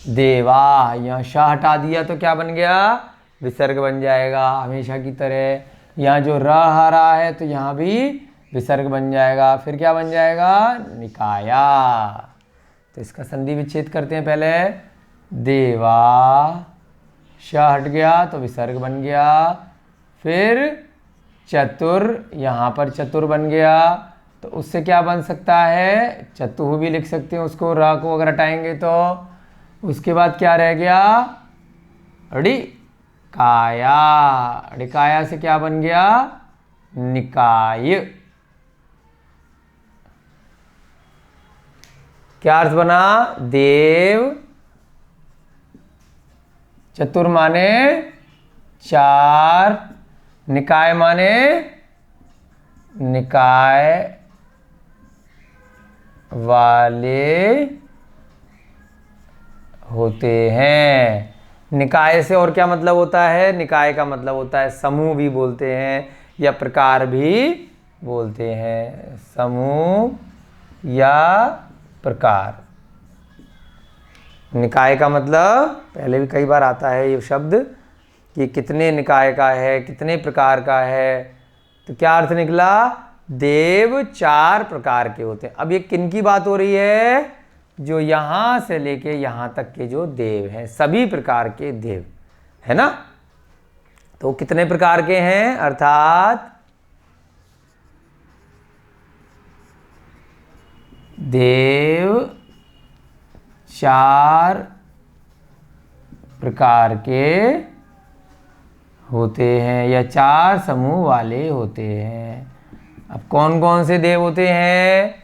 देवा, यहाँ शाह हटा दिया तो क्या बन गया? विसर्ग बन जाएगा हमेशा की तरह। यहाँ जो र आ रहा है तो यहाँ भी विसर्ग बन जाएगा, फिर क्या बन जाएगा? निकाया। तो इसका संधि विच्छेद करते हैं पहले। देवा, शाह हट गया तो विसर्ग बन गया, फिर चतुर, यहाँ पर चतुर बन गया तो उससे क्या बन सकता है? चतुः भी लिख सकते हैं उसको, र को अगर हटाएंगे तो। उसके बाद क्या रह गया? ऋकाया। ऋकाया से क्या बन गया? निकाय। क्या अर्थ बना? देव, चतुर माने चार, निकाय माने निकाय वाले होते हैं। निकाय से और क्या मतलब होता है? निकाय का मतलब होता है समूह भी बोलते हैं या प्रकार भी बोलते हैं। समूह या प्रकार। निकाय का मतलब पहले भी कई बार आता है ये शब्द कि कितने निकाय का है, कितने प्रकार का है। तो क्या अर्थ निकला? देव चार प्रकार के होते हैं। अब ये किन की बात हो रही है? जो यहाँ से लेके यहाँ तक के जो देव हैं, सभी प्रकार के देव, है ना? तो कितने प्रकार के हैं? अर्थात देव चार प्रकार के होते हैं या चार समूह वाले होते हैं। अब कौन कौन से देव होते हैं?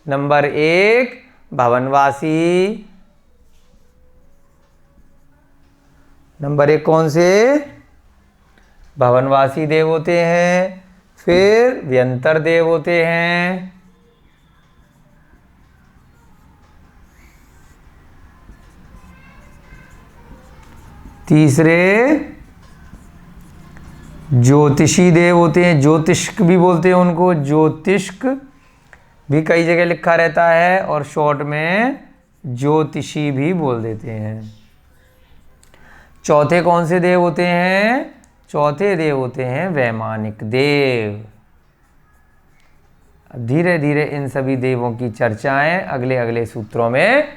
नंबर 1 भवनवासी। नंबर 1 कौन से? भवनवासी देव होते हैं। फिर व्यंतर देव होते हैं। तीसरे ज्योतिषी देव होते हैं, ज्योतिष्क भी बोलते हैं उनको, ज्योतिष्क भी कई जगह लिखा रहता है और शॉर्ट में ज्योतिषी भी बोल देते हैं। चौथे कौन से देव होते हैं? चौथे देव होते हैं वैमानिक देव। धीरे धीरे इन सभी देवों की चर्चाएं अगले अगले सूत्रों में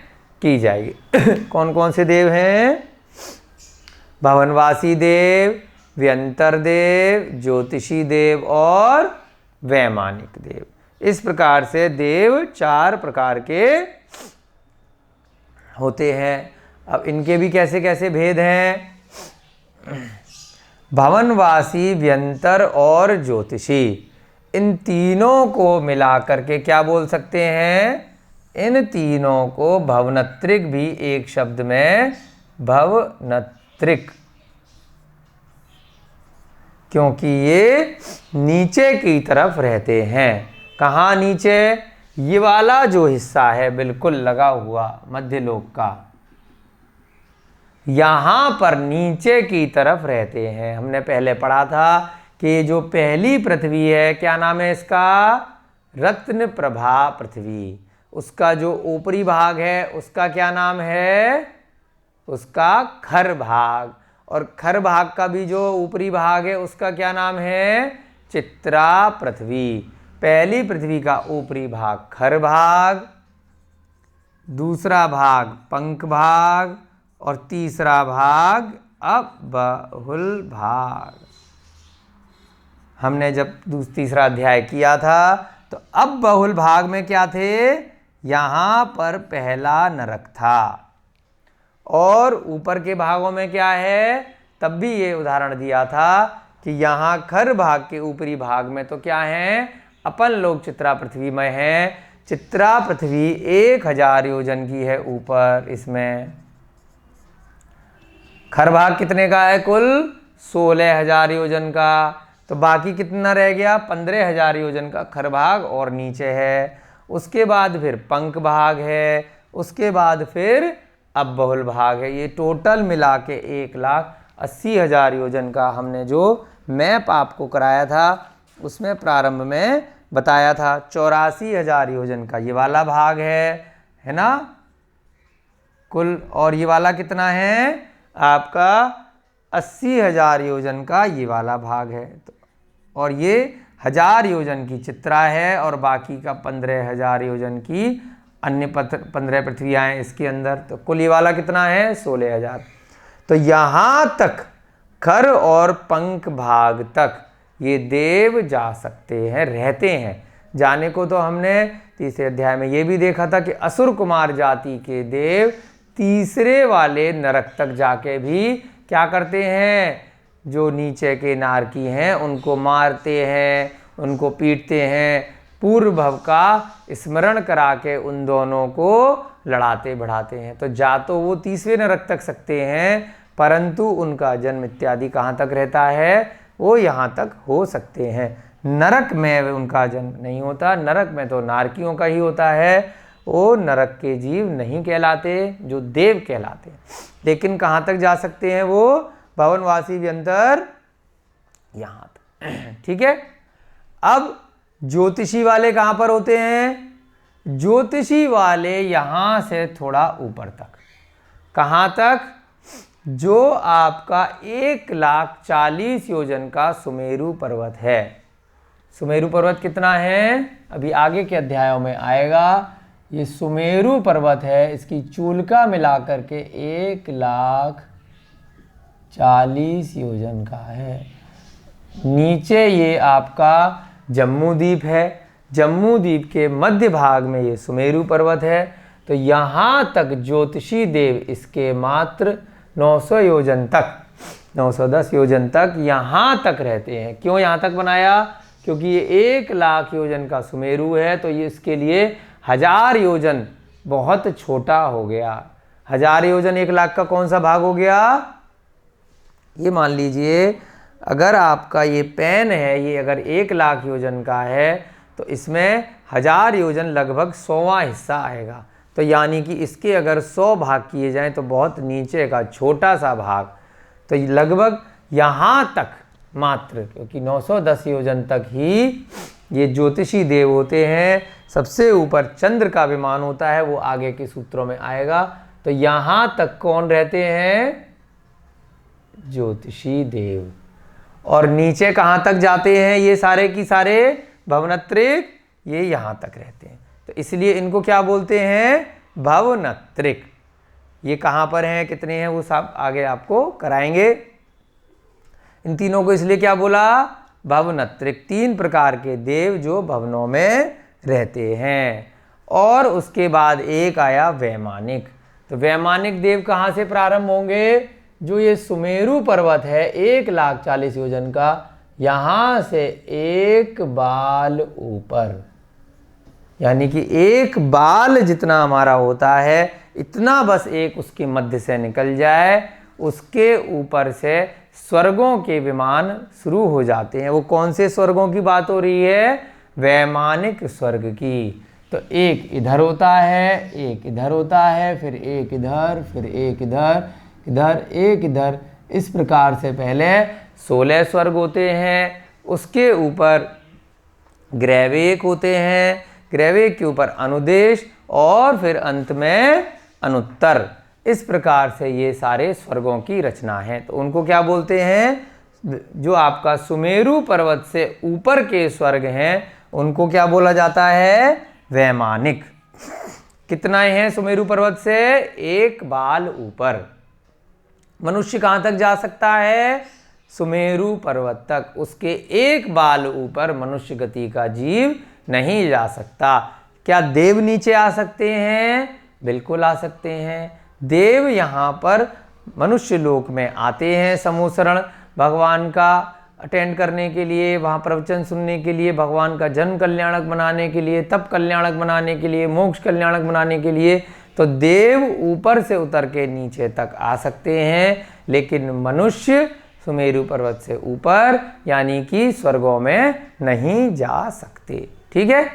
की जाएगी। कौन कौन से देव हैं? भवनवासी देव, व्यंतर देव, ज्योतिषी देव और वैमानिक देव। इस प्रकार से देव चार प्रकार के होते हैं। अब इनके भी कैसे कैसे भेद हैं? भवनवासी, व्यंतर और ज्योतिषी, इन तीनों को मिलाकर के क्या बोल सकते हैं? इन तीनों को भवनत्रिक भी एक शब्द में भवनत्रिक, क्योंकि ये नीचे की तरफ रहते हैं। कहाँ नीचे? ये वाला जो हिस्सा है बिल्कुल लगा हुआ मध्यलोक का, यहाँ पर नीचे की तरफ रहते हैं। हमने पहले पढ़ा था कि जो पहली पृथ्वी है, क्या नाम है इसका? रत्न प्रभा पृथ्वी। उसका जो ऊपरी भाग है उसका क्या नाम है? उसका खर भाग। और खर भाग का भी जो ऊपरी भाग है उसका क्या नाम है? चित्रा पृथ्वी। पहली पृथ्वी का ऊपरी भाग खर भाग, दूसरा भाग पंख भाग और तीसरा भाग अबहुल भाग। हमने जब तीसरा अध्याय किया था तो अबहुल भाग में क्या थे? यहाँ पर पहला नरक था। और ऊपर के भागों में क्या है? तब भी ये उदाहरण दिया था कि यहाँ खर भाग के ऊपरी भाग में तो क्या है? अपन लोग चित्रा पृथ्वी में हैं। चित्रा पृथ्वी 1000 योजन की है ऊपर। इसमें खर भाग कितने का है? कुल 16,000 योजन का। तो बाकी कितना रह गया? 15,000 योजन का खर भाग और नीचे है। उसके बाद फिर पंख भाग है, उसके बाद फिर अबहुल भाग है। ये टोटल मिला के 1,80,000 योजन का हमने जो मैप आपको कराया था उसमें प्रारंभ में बताया था। 84,000 योजन का ये वाला भाग है ना कुल। और ये वाला कितना है आपका? 80,000 योजन का ये वाला भाग है। तो और ये 1000 योजन की चित्रा है और बाकी का 15,000 योजन की अन्य 15 पृथ्वियाँ हैं इसके अंदर। तो कुल ये वाला कितना है? 16,000। तो यहाँ तक खर और पंख भाग तक ये देव जा सकते हैं, रहते हैं। जाने को तो हमने तीसरे अध्याय में ये भी देखा था कि असुर कुमार जाति के देव तीसरे वाले नरक तक जाके भी क्या करते हैं? जो नीचे के नारकी हैं उनको मारते हैं, उनको पीटते हैं, पूर्व भव का स्मरण करा के उन दोनों को लड़ाते बढ़ाते हैं। तो जा तो वो तीसरे नरक तक सकते हैं, परंतु उनका जन्म इत्यादि कहाँ तक रहता है? वो यहाँ तक हो सकते हैं। नरक में उनका जन्म नहीं होता। नरक में तो नारकियों का ही होता है। वो नरक के जीव नहीं कहलाते, जो देव कहलाते हैं। लेकिन कहाँ तक जा सकते हैं? वो भवनवासी व्यंतर यहाँ तक। ठीक है। अब ज्योतिषी वाले कहाँ पर होते हैं? ज्योतिषी वाले यहाँ से थोड़ा ऊपर तक। कहाँ तक? जो आपका 1,40,000 योजन का सुमेरु पर्वत है। सुमेरु पर्वत कितना है? अभी आगे के अध्यायों में आएगा। ये सुमेरु पर्वत है, इसकी चूलका मिलाकर के 1,40,000 योजन का है। नीचे ये आपका जम्मू द्वीप है। जम्मू द्वीप के मध्य भाग में ये सुमेरु पर्वत है। तो यहाँ तक ज्योतिषी देव इसके मात्र 900 योजन तक, 910 योजन तक यहाँ तक रहते हैं। क्यों यहाँ तक बनाया? क्योंकि ये 1,00,000 योजन का सुमेरु है, तो ये इसके लिए 1000 योजन बहुत छोटा हो गया। 1000 योजन 1,00,000 का कौन सा भाग हो गया? ये मान लीजिए अगर आपका ये पेन है, ये अगर 1,00,000 योजन का है तो इसमें 1000 योजन लगभग 100वां हिस्सा आएगा। तो यानी कि इसके अगर 100 भाग किए जाएं तो बहुत नीचे का छोटा सा भाग। तो लगभग यहाँ तक मात्र, क्योंकि 910 योजन तक ही ये ज्योतिषी देव होते हैं। सबसे ऊपर चंद्र का विमान होता है, वो आगे के सूत्रों में आएगा। तो यहाँ तक कौन रहते हैं? ज्योतिषी देव। और नीचे कहाँ तक जाते हैं ये सारे की सारे भवनत्रिक? ये यहाँ तक रहते हैं। तो इसलिए इनको क्या बोलते हैं? भवनत्रिक। ये कहाँ पर हैं, कितने हैं, वो सब आगे आपको कराएंगे। इन तीनों को इसलिए क्या बोला? भवनत्रिक। 3 प्रकार के देव जो भवनों में रहते हैं। और उसके बाद एक आया वैमानिक। तो वैमानिक देव कहाँ से प्रारंभ होंगे? जो ये सुमेरु पर्वत है 1,40,000 योजन का, यहाँ से एक बाल ऊपर, यानी कि एक बाल जितना हमारा होता है इतना बस एक उसके मध्य से निकल जाए, उसके ऊपर से स्वर्गों के विमान शुरू हो जाते हैं। वो कौन से स्वर्गों की बात हो रही है? वैमानिक स्वर्ग की। तो एक इधर होता है, एक इधर होता है, फिर एक इधर, फिर एक इधर। इधर, एक इधर, इस प्रकार से पहले 16 स्वर्ग होते हैं, उसके ऊपर ग्रैवेक होते हैं, ग्रैवेक के ऊपर अनुदेश और फिर अंत में अनुत्तर। इस प्रकार से ये सारे स्वर्गों की रचना है। तो उनको क्या बोलते हैं? जो आपका सुमेरु पर्वत से ऊपर के स्वर्ग हैं उनको क्या बोला जाता है? वैमानिक। कितना है सुमेरु पर्वत से? एक बाल ऊपर। मनुष्य कहाँ तक जा सकता है? सुमेरु पर्वत तक। उसके एक बाल ऊपर मनुष्य गति का जीव नहीं जा सकता। क्या देव नीचे आ सकते हैं? बिल्कुल आ सकते हैं। देव यहाँ पर मनुष्य लोक में आते हैं समूह शरण भगवान का अटेंड करने के लिए, वहाँ प्रवचन सुनने के लिए, भगवान का जन्म कल्याणक बनाने के लिए, तप कल्याणक बनाने के लिए, मोक्ष कल्याणक बनाने के लिए। तो देव ऊपर से उतर के नीचे तक आ सकते हैं, लेकिन मनुष्य सुमेरु पर्वत से ऊपर यानी कि स्वर्गों में नहीं जा सकते। ठीक है।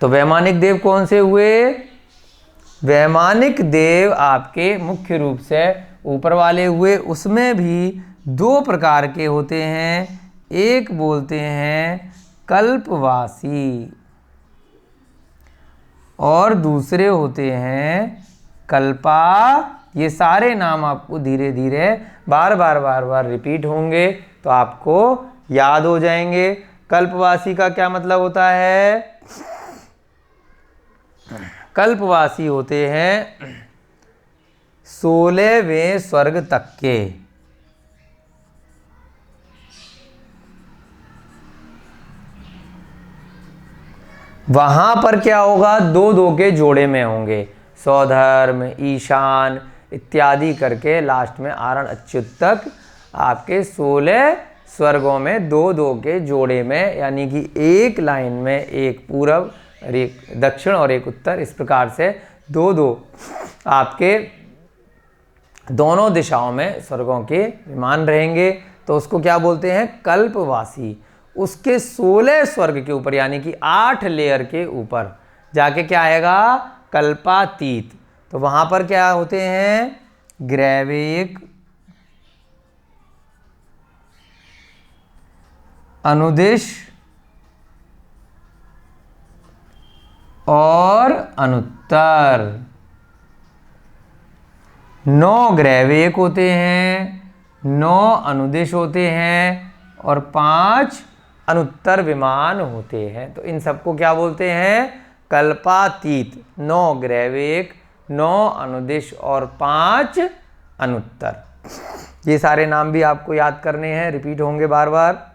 तो वैमानिक देव कौन से हुए? वैमानिक देव आपके मुख्य रूप से ऊपर वाले हुए। उसमें भी दो प्रकार के होते हैं। एक बोलते हैं कल्पवासी और दूसरे होते हैं कल्पा। ये सारे नाम आपको धीरे धीरे बार बार रिपीट होंगे तो आपको याद हो जाएंगे। कल्पवासी का क्या मतलब होता है? कल्पवासी होते हैं 16वें स्वर्ग तक के। वहां पर क्या होगा? दो दो के जोड़े में होंगे। सौधर्म, ईशान इत्यादि करके लास्ट में आरण अच्युत तक आपके 16 स्वर्गों में दो दो के जोड़े में, यानी कि एक लाइन में एक पूरब और एक दक्षिण और एक उत्तर, इस प्रकार से दो दो आपके दोनों दिशाओं में स्वर्गों के विमान रहेंगे। तो उसको क्या बोलते हैं? कल्पवासी। उसके 16 स्वर्ग के ऊपर यानी कि 8 लेयर के ऊपर जाके क्या आएगा? कल्पातीत। तो वहां पर क्या होते हैं? ग्रैवेक, अनुदिश और अनुत्तर। 9 ग्रैवेक होते हैं, 9 अनुदिश होते हैं और 5 अनुत्तर विमान होते हैं। तो इन सबको क्या बोलते हैं? कल्पातीत। 9 ग्रैवेक, 9 अनुदिश और 5 अनुत्तर। ये सारे नाम भी आपको याद करने हैं, रिपीट होंगे बार बार।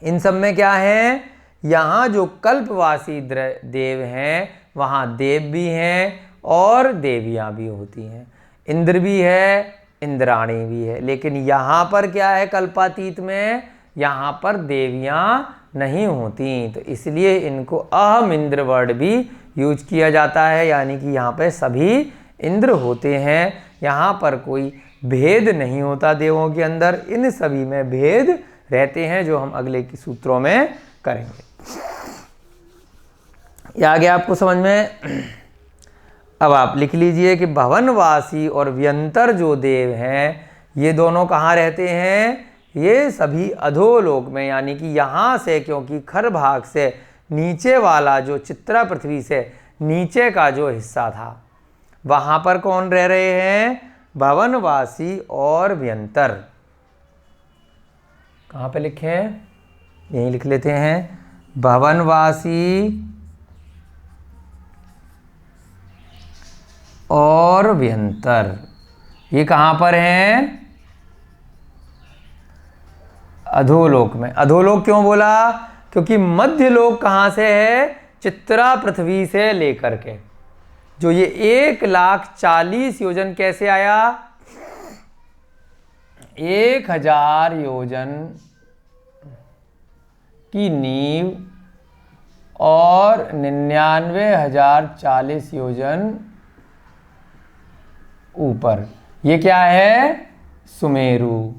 इन सब में क्या है? यहाँ जो कल्पवासी देव हैं वहाँ देव भी हैं और देवियाँ भी होती हैं। इंद्र भी है, इंद्राणी भी है। लेकिन यहाँ पर क्या है? कल्पातीत में यहाँ पर देवियाँ नहीं होती, तो इसलिए इनको अहम इंद्र वर्ड भी यूज किया जाता है, यानी कि यहाँ पे सभी इंद्र होते हैं। यहाँ पर कोई भेद नहीं होता देवों के अंदर, इन सभी में भेद रहते हैं, जो हम अगले की सूत्रों में करेंगे। ये आ गया आपको समझ में? अब आप लिख लीजिए कि भवनवासी और व्यंतर जो देव हैं ये दोनों कहाँ रहते हैं? ये सभी अधोलोक में, यानी कि यहाँ से, क्योंकि खर भाग से नीचे वाला जो चित्रा पृथ्वी से नीचे का जो हिस्सा था वहाँ पर कौन रह रहे हैं? भवनवासी और व्यंतर। कहाँ पे लिखे हैं? यहीं लिख लेते हैं। भवनवासी और व्यंतर ये कहाँ पर हैं? अधोलोक में। अधोलोक क्यों बोला? क्योंकि मध्य लोक कहाँ से है? चित्रा पृथ्वी से लेकर के जो ये 1,40,000 योजन कैसे आया? 1000 योजन की नींव और 99,040 योजन ऊपर। ये क्या है? सुमेरु,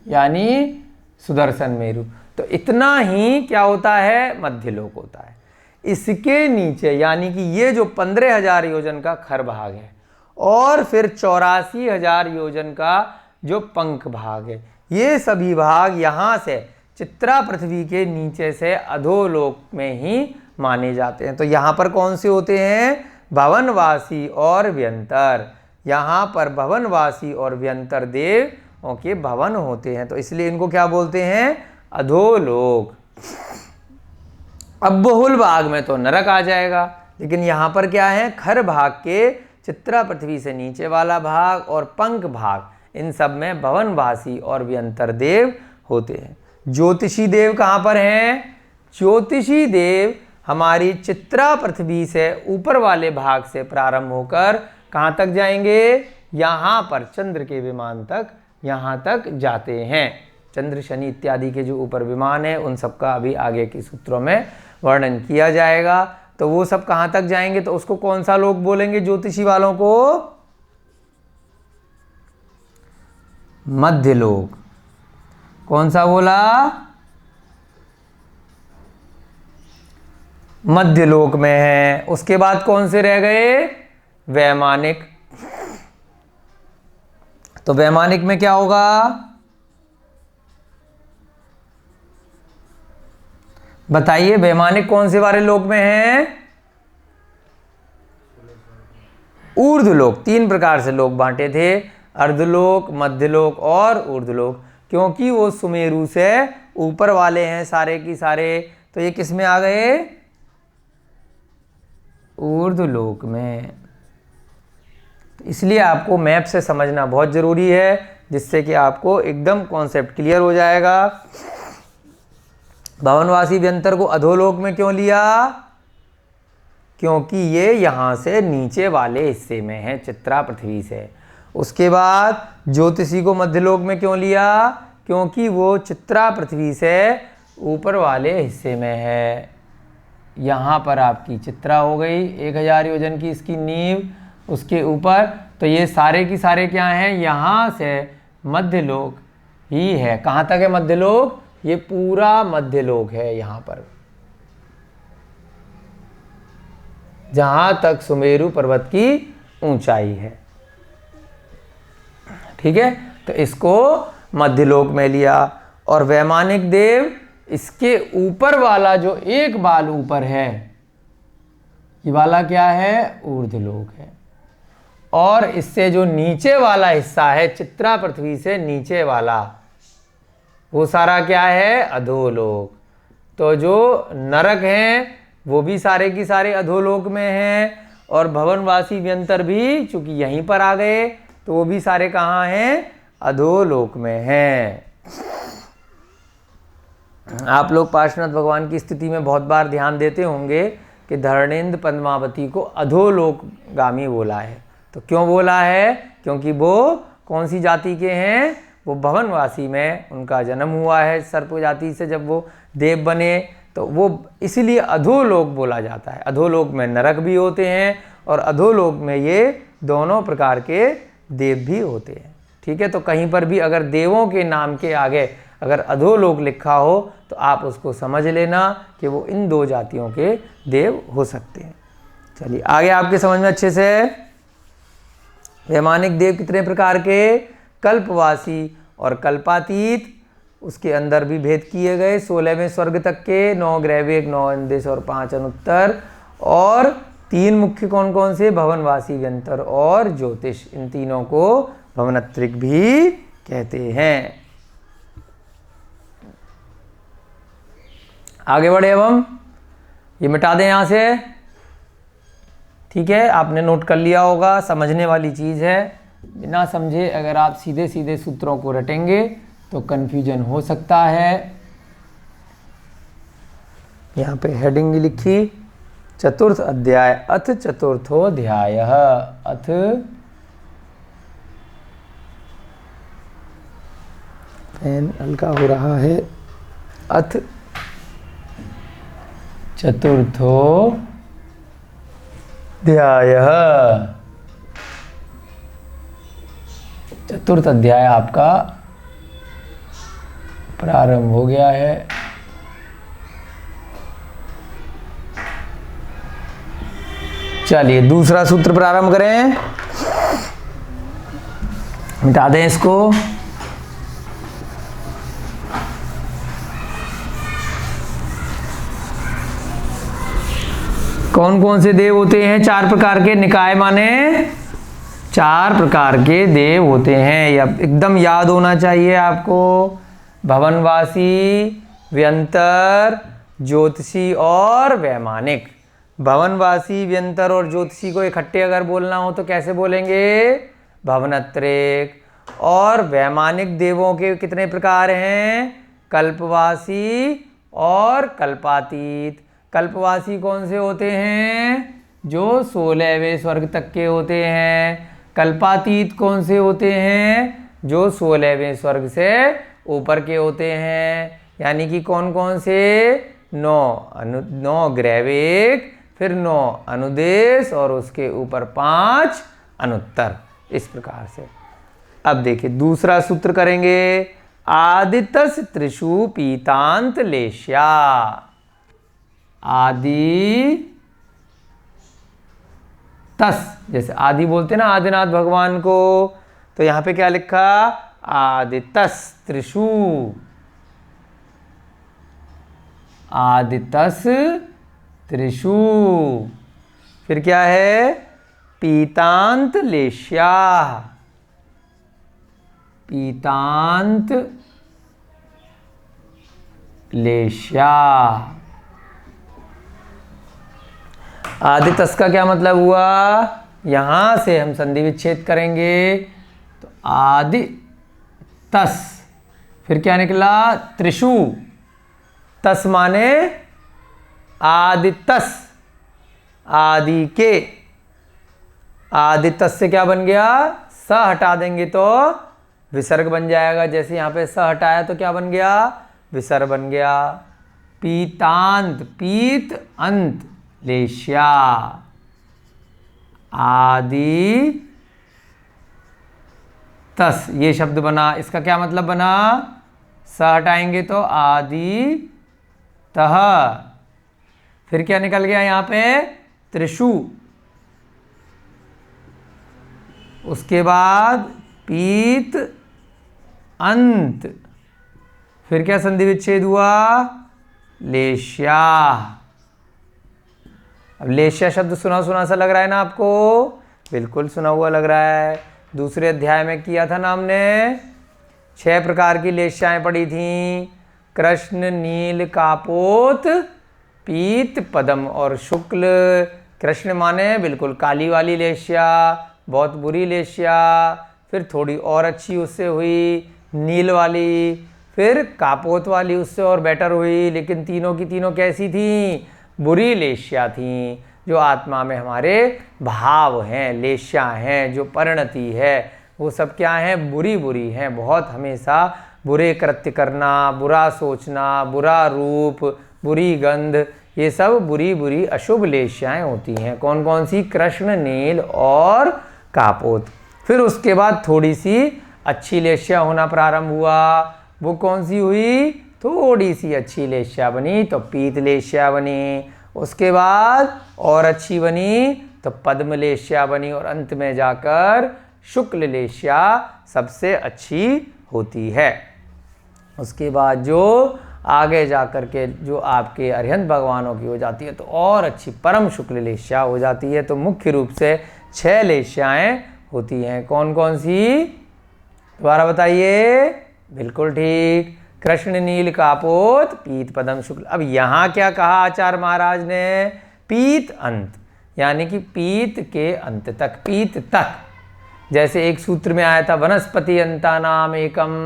यानी सुदर्शन मेरु। तो इतना ही क्या होता है? मध्यलोक होता है। इसके नीचे यानी कि ये जो 15,000 योजन का खर भाग है और फिर 84,000 योजन का जो पंख भाग है, ये सभी भाग यहाँ से चित्रा पृथ्वी के नीचे से अधोलोक में ही माने जाते हैं। तो यहाँ पर कौन से होते हैं? भवनवासी और व्यंतर। यहाँ पर भवनवासी और व्यंतर देव के भवन होते हैं, तो इसलिए इनको क्या बोलते हैं? अधोलोक। अब बहुल भाग में तो नरक आ जाएगा, लेकिन यहाँ पर क्या है? खर भाग के चित्रा पृथ्वी से नीचे वाला भाग और पंख भाग, इन सब में भवनवासी और व्यंतर देव होते हैं। ज्योतिषी देव कहाँ पर हैं? ज्योतिषी देव हमारी चित्रा पृथ्वी से ऊपर वाले भाग से प्रारंभ होकर कहाँ तक जाएंगे? यहाँ पर चंद्र के विमान तक, यहाँ तक जाते हैं। चंद्र, शनि इत्यादि के जो ऊपर विमान है उन सब का अभी आगे के सूत्रों में वर्णन किया जाएगा। तो वो सब कहाँ तक जाएंगे? तो उसको कौन सा लोक बोलेंगे ज्योतिषी वालों को? मध्यलोक। कौन सा बोला? मध्यलोक में है। उसके बाद कौन से रह गए? वैमानिक। तो वैमानिक में क्या होगा? बताइए, वैमानिक कौन से वाले लोक में है? ऊर्ध्वलोक। 3 प्रकार से लोक बांटे थे, अर्धलोक, मध्यलोक और ऊर्ध्वलोक। क्योंकि वो सुमेरु से ऊपर वाले हैं सारे की सारे, तो ये किस में आ गए? ऊर्ध्वलोक में। तो इसलिए आपको मैप से समझना बहुत जरूरी है, जिससे कि आपको एकदम कॉन्सेप्ट क्लियर हो जाएगा। भवनवासी व्यंतर को अधोलोक में क्यों लिया? क्योंकि ये यहाँ से नीचे वाले हिस्से में है, चित्रा पृथ्वी से। उसके बाद ज्योतिषी को मध्यलोक में क्यों लिया? क्योंकि वो चित्रा पृथ्वी से ऊपर वाले हिस्से में है। यहाँ पर आपकी चित्रा हो गई 1000 योजन की इसकी नींव, उसके ऊपर तो ये सारे की सारे क्या हैं? यहाँ से मध्यलोक ही है। कहाँ तक है मध्यलोक? ये पूरा मध्यलोक है यहाँ पर, जहाँ तक सुमेरु पर्वत की ऊंचाई है। ठीक है, तो इसको मध्यलोक में लिया। और वैमानिक देव, इसके ऊपर वाला जो एक बाल ऊपर है, ये वाला क्या है? ऊर्ध्वलोक है। और इससे जो नीचे वाला हिस्सा है, चित्रा पृथ्वी से नीचे वाला, वो सारा क्या है? अधोलोक। तो जो नरक हैं वो भी सारे की सारे अधोलोक में हैं, और भवनवासी व्यंतर भी चूंकि यहीं पर आ गए तो वो भी सारे कहाँ हैं? अधोलोक में हैं। आप लोग पार्श्वनाथ भगवान की स्थिति में बहुत बार ध्यान देते होंगे कि धरणेन्द्र पद्मावती को अधोलोकगामी बोला है। तो क्यों बोला है? क्योंकि वो कौन सी जाति के हैं? वो भवनवासी में उनका जन्म हुआ है, सर्प जाति से जब वो देव बने, तो वो इसीलिए अधोलोक बोला जाता है। अधोलोक में नरक भी होते हैं और अधोलोक में ये दोनों प्रकार के देव भी होते हैं। ठीक है, तो कहीं पर भी अगर देवों के नाम के आगे अगर अधोलोक लिखा हो तो आप उसको समझ लेना कि वो इन 2 जातियों के देव हो सकते हैं। चलिए आगे आपके समझ में अच्छे से। वैमानिक देव कितने प्रकार के? कल्पवासी और कल्पातीत। उसके अंदर भी भेद किए गए। 16वें स्वर्ग तक के 9 ग्रहवेग, 9 अंदेश और 5 अनुत्तर। और 3 मुख्य कौन कौन से? भवनवासी, व्यंतर और ज्योतिष। इन तीनों को भवनत्रिक भी कहते हैं। आगे बढ़े अब हम, ये मिटा दें यहाँ से। ठीक है, आपने नोट कर लिया होगा, समझने वाली चीज़ है। बिना समझे अगर आप सीधे सीधे सूत्रों को रटेंगे तो कन्फ्यूजन हो सकता है। यहाँ पे हेडिंग लिखी, चतुर्थ अध्याय, अथ चतुर्थोऽध्यायः। अथ पेन हल्का हो रहा है। अथ चतुर्थोऽध्यायः। चतुर्थ अध्याय आपका प्रारंभ हो गया है। चलिए दूसरा सूत्र प्रारंभ करें। मिटा दें इसको। कौन कौन से देव होते हैं? 4 प्रकार के। निकाय माने 4 प्रकार के देव होते हैं, या एकदम याद होना चाहिए आपको। भवनवासी, व्यंतर, ज्योतिषी और वैमानिक। भवनवासी, व्यंतर और ज्योतिषी को इकट्ठे अगर बोलना हो तो कैसे बोलेंगे? भवनत्रेक। और वैमानिक देवों के कितने प्रकार हैं? कल्पवासी और कल्पातीत। कल्पवासी कौन से होते हैं? जो 16वें स्वर्ग तक के होते हैं। कल्पातीत कौन से होते हैं? जो 16वें स्वर्ग से ऊपर के होते हैं। यानी कि कौन कौन से? 9 ग्रैविक, फिर 9 अनुदेश और उसके ऊपर 5 अनुत्तर। इस प्रकार से। अब देखिए दूसरा सूत्र करेंगे। आदितस त्रिषु पीतांत लेश्या। आदि तस, जैसे आदि बोलते ना आदिनाथ भगवान को, तो यहां पे क्या लिखा? आदितस त्रिषु। आदितस त्रिषु। फिर क्या है? पीतांत लेश्या। पीतांत लेश्या। आदितस का क्या मतलब हुआ? यहां से हम संधि विच्छेद करेंगे तो आदि तस, फिर क्या निकला? त्रिषु। तस माने आदितस, आदि के। आदितस से क्या बन गया? स हटा देंगे तो विसर्ग बन जाएगा। जैसे यहां पे स हटाया तो क्या बन गया? विसर्ग बन गया। पीतांत, पीत अंत लेश्या। आदि तस ये शब्द बना। इसका क्या मतलब बना? स हटाएंगे तो आदि तह। फिर क्या निकल गया यहां पे? त्रिषु। उसके बाद पीत अंत, फिर क्या संधि विच्छेद हुआ? लेश्या। अब लेश्या शब्द सुना सुना सा लग रहा है ना आपको? बिल्कुल सुना हुआ लग रहा है। दूसरे अध्याय में किया था ना हमने। 6 प्रकार की लेश्याएं पढ़ी थी। कृष्ण, नील, कापोत, पीत, पद्म और शुक्ल। कृष्ण माने बिल्कुल काली वाली लेश्या, बहुत बुरी लेश्या। फिर थोड़ी और अच्छी उससे हुई नील वाली, फिर कापोत वाली उससे और बेटर हुई। लेकिन तीनों की तीनों कैसी थी? बुरी लेश्या थी, जो आत्मा में हमारे भाव हैं, लेश्या हैं, जो परिणति है, वो सब क्या हैं? बुरी बुरी हैं। बहुत हमेशा बुरे कृत्य करना, बुरा सोचना, बुरा रूप, बुरी गंध, ये सब बुरी बुरी अशुभ लेश्याएं होती हैं। कौन कौन सी? कृष्ण, नील और कापोत। फिर उसके बाद थोड़ी सी अच्छी लेश्या होना प्रारंभ हुआ। वो कौन सी हुई? थोड़ी सी अच्छी लेश्या बनी तो पीत लेश्या बनी। उसके बाद और अच्छी बनी तो पद्म लेश्या बनी, और अंत में जाकर शुक्ल लेश्या सबसे अच्छी होती है। उसके बाद जो आगे जाकर के जो आपके अरिहंत भगवानों की हो जाती है तो और अच्छी परम शुक्ल लेश्या हो जाती है। तो मुख्य रूप से 6 लेश्याएं होती हैं। कौन कौन सी? दोबारा बताइए। बिल्कुल ठीक। कृष्ण, नील, कापोत, पीत, पद्म, शुक्ल। अब यहाँ क्या कहा आचार्य महाराज ने? पीत अंत, यानी कि पीत के अंत तक, पीत तक। जैसे एक सूत्र में आया था, वनस्पति अंता नाम एकम।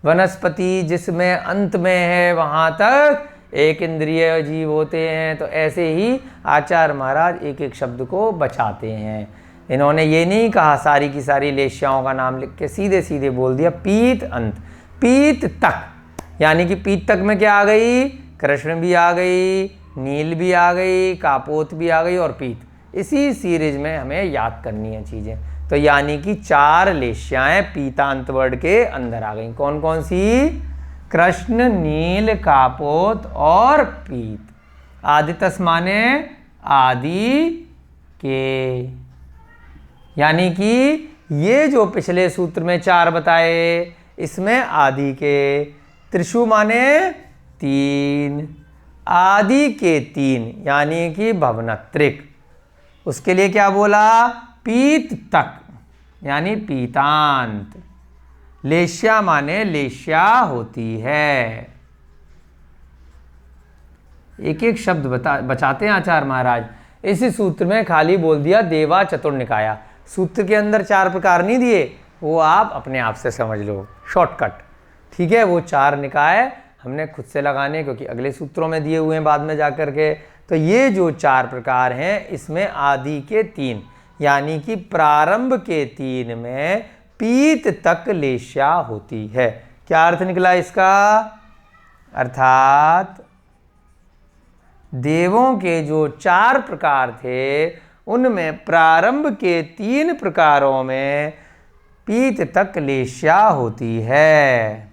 वनस्पति जिसमें अंत में है वहाँ तक एक इंद्रिय जीव होते हैं। तो ऐसे ही आचार्य महाराज एक एक शब्द को बचाते हैं। इन्होंने ये नहीं कहा सारी की सारी लेश्याओं का नाम लिख के, सीधे सीधे बोल दिया पीत अंत, पीत तक। यानी कि पीत तक में क्या आ गई? कृष्ण भी आ गई, नील भी आ गई, कापोत भी आ गई और पीत। इसी सीरीज में हमें याद करनी है चीज़ें। तो यानी कि 4 लेश्याएं पीतांत वर्ड के अंदर आ गई। कौन कौन सी? कृष्ण, नील, कापोत और पीत। आदितस माने आदि के, यानी कि ये जो पिछले सूत्र में 4 बताए, इसमें आदि के त्रिशु माने 3, आदि के 3 यानी कि भवनत्रिक। उसके लिए क्या बोला? पीत तक यानी पीतांत। लेश्या माने लेश्या होती है। एक एक शब्द बचाते हैं आचार्य महाराज। इसी सूत्र में खाली बोल दिया देवा चतुर्निकाया। सूत्र के अंदर 4 प्रकार नहीं दिए, वो आप अपने आप से समझ लो, शॉर्टकट। ठीक है, वो 4 निकाय हमने खुद से लगाने, क्योंकि अगले सूत्रों में दिए हुए हैं बाद में जाकर के। तो ये जो 4 प्रकार हैं, इसमें आदि के 3 यानी कि प्रारंभ के 3 में पीत तक लेश्या होती है। क्या अर्थ निकला इसका? अर्थात देवों के जो 4 प्रकार थे, उनमें प्रारंभ के 3 प्रकारों में पीत तक लेश्या होती है।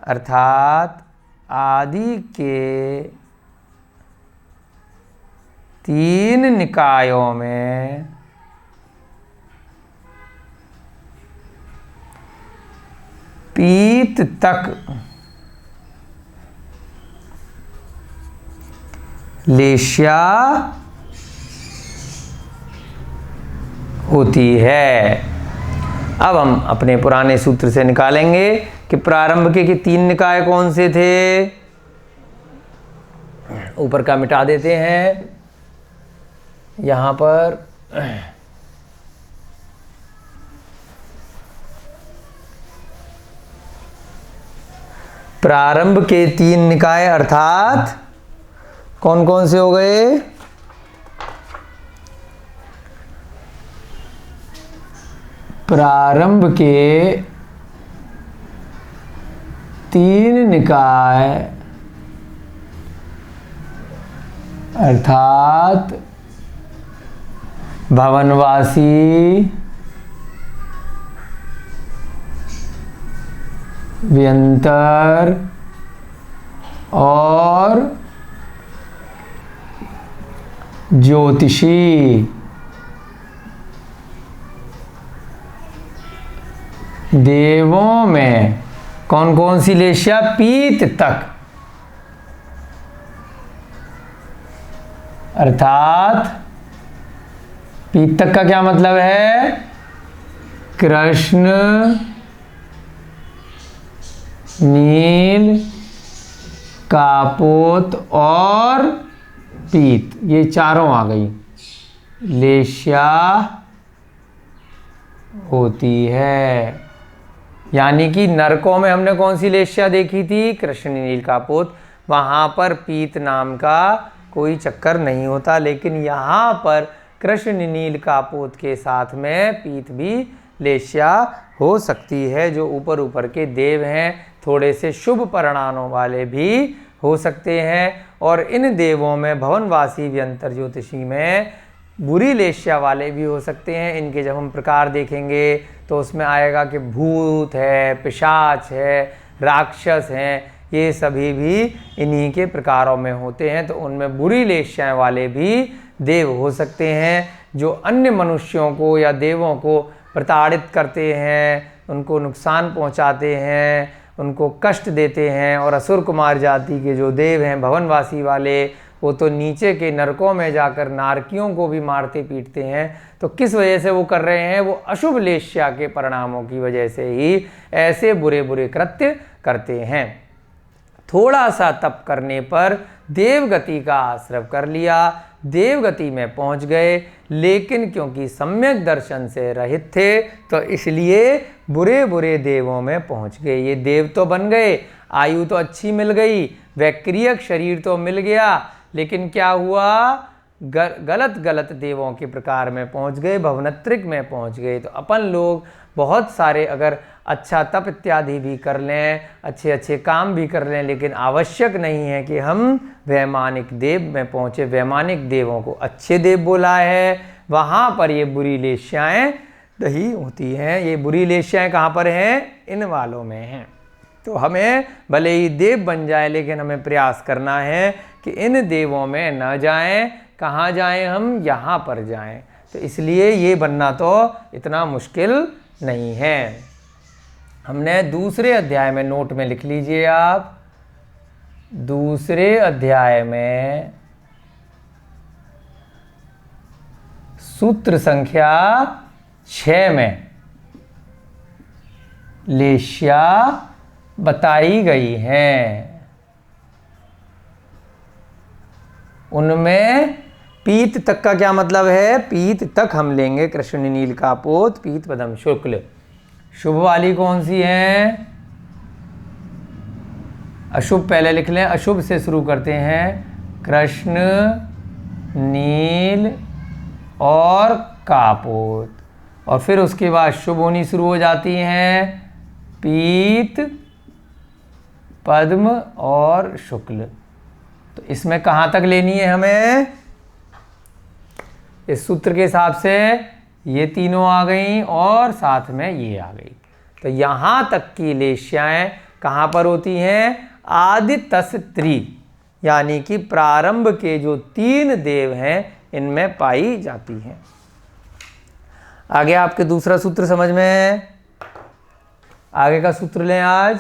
अर्थात आदि के 3 निकायों में पीत तक लेश्या होती है। अब हम अपने पुराने सूत्र से निकालेंगे कि प्रारंभ के 3 निकाय कौन से थे। ऊपर का मिटा देते हैं, यहां पर प्रारंभ के 3 निकाय अर्थात कौन कौन से हो गए? प्रारंभ के 3 निकाय अर्थात भवनवासी, व्यंतर और ज्योतिषी। देवों में कौन कौन सी लेश्या? पीत तक अर्थात पीत तक का क्या मतलब है? कृष्ण, नील, कापोत और पीत, ये चारों आ गई लेश्या होती है। यानी कि नरकों में हमने कौन सी लेश्या देखी थी? कृष्ण, नील, कापोत। वहाँ पर पीत नाम का कोई चक्कर नहीं होता, लेकिन यहाँ पर कृष्ण, नील, कापोत के साथ में पीत भी लेश्या हो सकती है। जो ऊपर ऊपर के देव हैं, थोड़े से शुभ परिणामों वाले भी हो सकते हैं। और इन देवों में भवनवासी, व्यंतर, ज्योतिषी में बुरी लेश्या वाले भी हो सकते हैं। इनके जब हम प्रकार देखेंगे तो उसमें आएगा कि भूत है, पिशाच है, राक्षस हैं, ये सभी भी इन्हीं के प्रकारों में होते हैं। तो उनमें बुरी लेश्याएं वाले भी देव हो सकते हैं, जो अन्य मनुष्यों को या देवों को प्रताड़ित करते हैं, उनको नुकसान पहुंचाते हैं, उनको कष्ट देते हैं। और असुर कुमार जाति के जो देव हैं भवनवासी वाले, वो तो नीचे के नरकों में जाकर नारकियों को भी मारते पीटते हैं। तो किस वजह से वो कर रहे हैं? वो अशुभ लेश्या के परिणामों की वजह से ही ऐसे बुरे बुरे कृत्य करते हैं। थोड़ा सा तप करने पर देवगति का आश्रय कर लिया, देवगति में पहुंच गए, लेकिन क्योंकि सम्यक दर्शन से रहित थे तो इसलिए बुरे बुरे देवों में पहुंच गए। ये देव तो बन गए, आयु तो अच्छी मिल गई, वैक्रियक शरीर तो मिल गया, लेकिन क्या हुआ? गलत गलत देवों के प्रकार में पहुंच गए, भवनत्रिक में पहुंच गए। तो अपन लोग बहुत सारे अगर अच्छा तप इत्यादि भी कर लें, अच्छे अच्छे काम भी कर लें, लेकिन आवश्यक नहीं है कि हम वैमानिक देव में पहुँचे। वैमानिक देवों को अच्छे देव बोला है, वहाँ पर ये बुरी लेश्याएँ नहीं होती हैं। ये बुरी लेश्याएँ कहाँ पर हैं? इन वालों में हैं। तो हमें भले ही देव बन जाए, लेकिन हमें प्रयास करना है कि इन देवों में न जाएं। कहाँ जाएं हम? यहाँ पर जाएं। तो इसलिए ये बनना तो इतना मुश्किल नहीं है। हमने दूसरे अध्याय में, नोट में लिख लीजिए आप, दूसरे अध्याय में सूत्र संख्या 6 में लेश्या बताई गई हैं। उनमें पीत तक का क्या मतलब है? पीत तक हम लेंगे कृष्ण नील का पोत पीत पदम शुक्ल। शुभ वाली कौन सी है? अशुभ पहले लिख लें, अशुभ से शुरू करते हैं। कृष्ण नील और कापोत, और फिर उसके बाद शुभ होनी शुरू हो जाती हैं, पीत पद्म और शुक्ल। तो इसमें कहाँ तक लेनी है हमें? इस सूत्र के हिसाब से ये तीनों आ गई और साथ में ये आ गई। तो यहाँ तक की लेश्याएं कहाँ पर होती हैं? आदि तस त्रि, यानी कि प्रारंभ के जो 3 देव हैं इनमें पाई जाती हैं। आगे आपके दूसरा सूत्र समझ में है? आगे का सूत्र लें आज।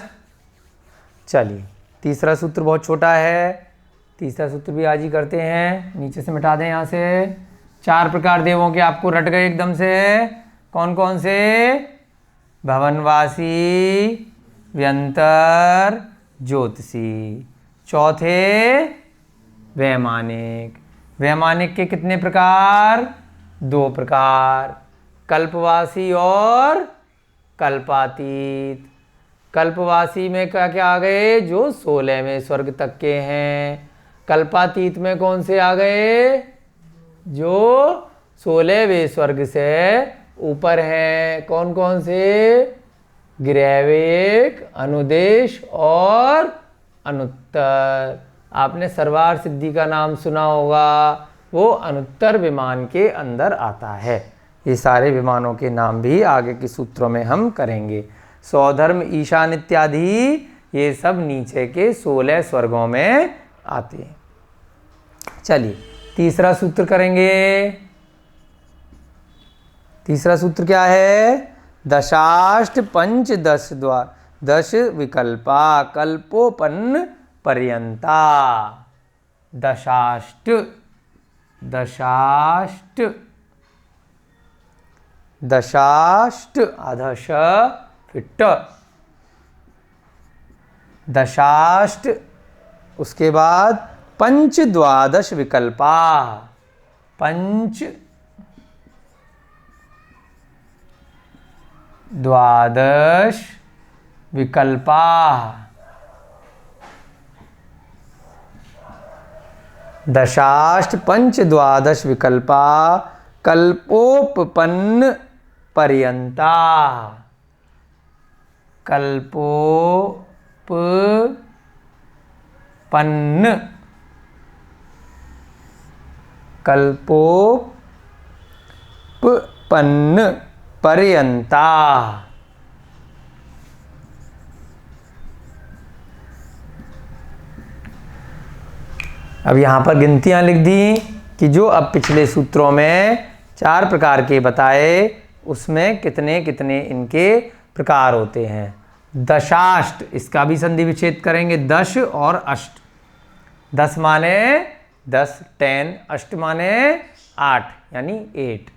चलिए, तीसरा सूत्र बहुत छोटा है, तीसरा सूत्र भी आज ही करते हैं। नीचे से मिटा दें यहाँ से। 4 प्रकार देवों के आपको रट गए एकदम से। कौन कौन से? भवनवासी, व्यंतर, ज्योतिषी। चौथे वैमानिक। वैमानिक के कितने प्रकार? 2 प्रकार, कल्पवासी और कल्पातीत। कल्पवासी में क्या क्या आ गए? जो 16वें स्वर्ग तक के हैं। कल्पातीत में कौन से आ गए? जो 16वें स्वर्ग से ऊपर हैं। कौन कौन से? गिरैविक, अनुदेश और अनुत्तर। आपने सर्वार सिद्धि का नाम सुना होगा, वो अनुत्तर विमान के अंदर आता है। ये सारे विमानों के नाम भी आगे के सूत्रों में हम करेंगे। सौधर्म, ईशान इत्यादि ये सब नीचे के 16 स्वर्गों में आते हैं। चलिए, तीसरा सूत्र करेंगे। तीसरा सूत्र क्या है? दशाष्ट पंच 10 द्वार 10 विकल्पा कल्पोपन्न पर्यंता। दशाष्ट, दशाष्ट, दशाष्ट आधा श फिट, दशाष्ट। उसके बाद पंच द्वादश विकल्पा, पंच द्वादश विकल्पा। दशाष्ट पंच द्वादश विकल्पा कल्पोपपन्न पर्यंता। कल्पोपपन्न, कल्पोपपन्न पर्यंता। अब यहाँ पर गिनतियाँ लिख दी कि जो अब पिछले सूत्रों में 4 प्रकार के बताए उसमें कितने कितने इनके प्रकार होते हैं। दशाष्ट, इसका भी संधि विच्छेद करेंगे। 10 और अष्ट। 10 माने 10 10, अष्ट माने 8 यानी 8,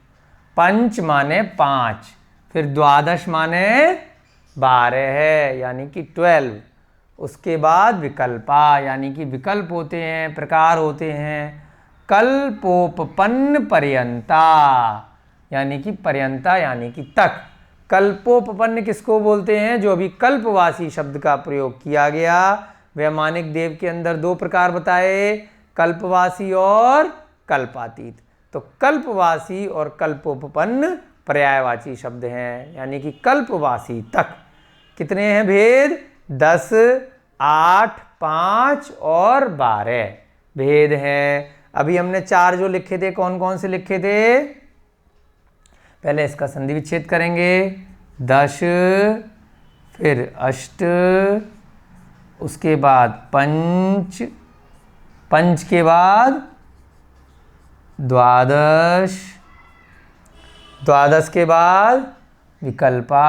पंच माने 5, फिर द्वादश माने 12 है यानी कि 12। उसके बाद विकल्पा यानी कि विकल्प होते हैं, प्रकार होते हैं। कल्पोपपन्न पर्यंता यानी कि पर्यंता यानी कि तक। कल्पोपपन्न किसको बोलते हैं? जो अभी कल्पवासी शब्द का प्रयोग किया गया। वैमानिक देव के अंदर 2 प्रकार बताए, कल्पवासी और कल्पातीत। तो कल्पवासी और कल्पोपपन्न पर्यायवाची शब्द हैं, यानी कि कल्पवासी तक। कितने हैं भेद? 10, 8, 5 और 12 भेद हैं। अभी हमने 4 जो लिखे थे, कौन कौन से लिखे थे? पहले इसका संधि विच्छेद करेंगे। 10, फिर अष्ट, उसके बाद पंच, पंच के बाद द्वादश, द्वादश के बाद विकल्पा।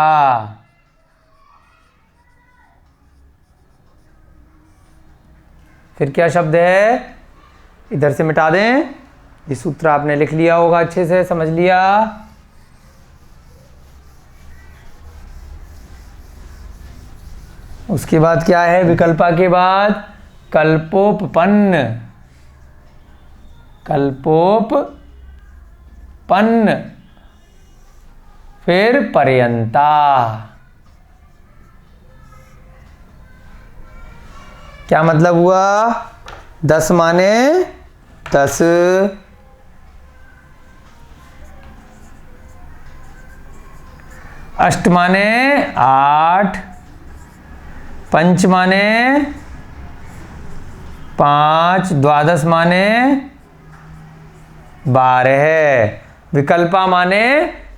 फिर क्या शब्द है, इधर से मिटा दें। ये सूत्र आपने लिख लिया होगा, अच्छे से समझ लिया। उसके बाद क्या है, विकल्पा के बाद कल्पोपपन्न। कल्पोपपन्न, फिर पर्यंता। क्या मतलब हुआ, 10 माने 10, अष्ट माने 8, पंच माने 5, द्वादश माने 12, विकल्पा माने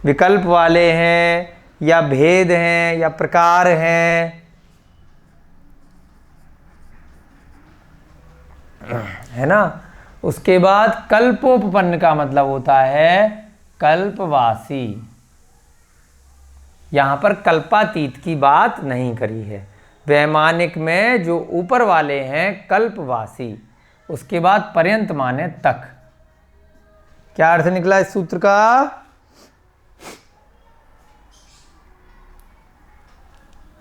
विकल्प वाले हैं या भेद हैं या प्रकार हैं, है ना। उसके बाद कल्पोपपन्न का मतलब होता है कल्पवासी। यहां पर कल्पातीत की बात नहीं करी है। वैमानिक में जो ऊपर वाले हैं कल्पवासी, उसके बाद पर्यंत माने तक। क्या अर्थ निकला इस सूत्र का,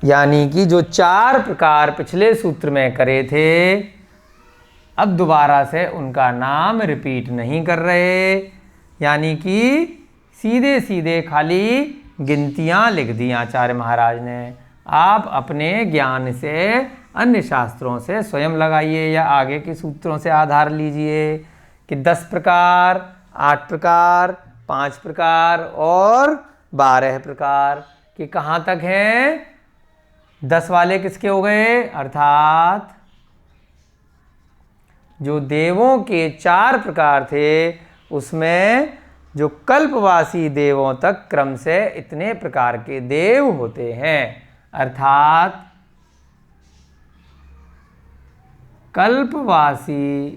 यानी कि जो 4 प्रकार पिछले सूत्र में करे थे, अब दोबारा से उनका नाम रिपीट नहीं कर रहे, यानी कि सीधे सीधे खाली गिनतियां लिख दी आचार्य महाराज ने। आप अपने ज्ञान से अन्य शास्त्रों से स्वयं लगाइए या आगे के सूत्रों से आधार लीजिए कि 10 प्रकार, 8 प्रकार, 5 प्रकार और 12 प्रकार कि कहाँ तक हैं। 10 वाले किसके हो गए, अर्थात जो देवों के 4 प्रकार थे उसमें जो कल्पवासी देवों तक क्रम से इतने प्रकार के देव होते हैं, अर्थात कल्पवासी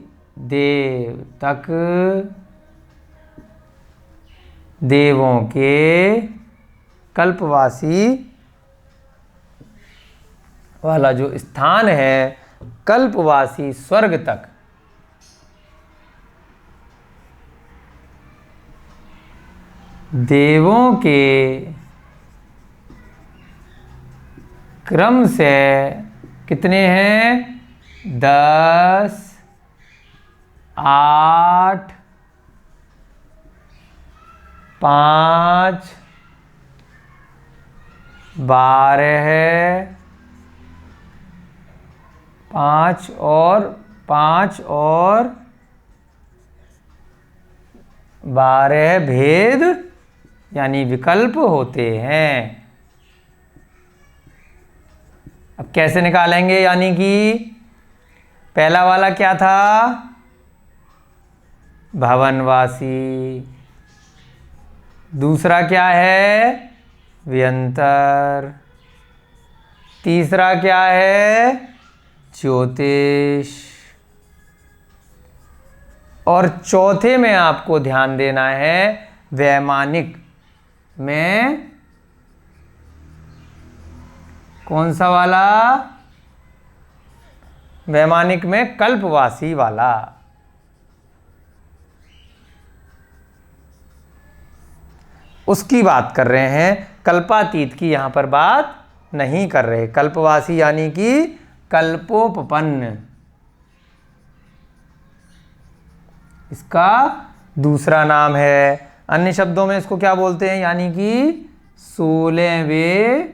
देव तक देवों के कल्पवासी वाला जो स्थान है, कल्पवासी स्वर्ग तक देवों के क्रम से कितने हैं, 10, 8, 5, 12, 5 और 12 भेद यानी विकल्प होते हैं। अब कैसे निकालेंगे, यानी कि पहला वाला क्या था, भवनवासी। दूसरा क्या है, व्यंतर। तीसरा क्या है, ज्योतिष। और चौथे में आपको ध्यान देना है, वैमानिक में कौन सा वाला, वैमानिक में कल्पवासी वाला। उसकी बात कर रहे हैं, कल्पातीत की यहां पर बात नहीं कर रहे। कल्पवासी यानी कि कल्पोपपन्न, इसका दूसरा नाम है। अन्य शब्दों में इसको क्या बोलते हैं, यानी कि 16वें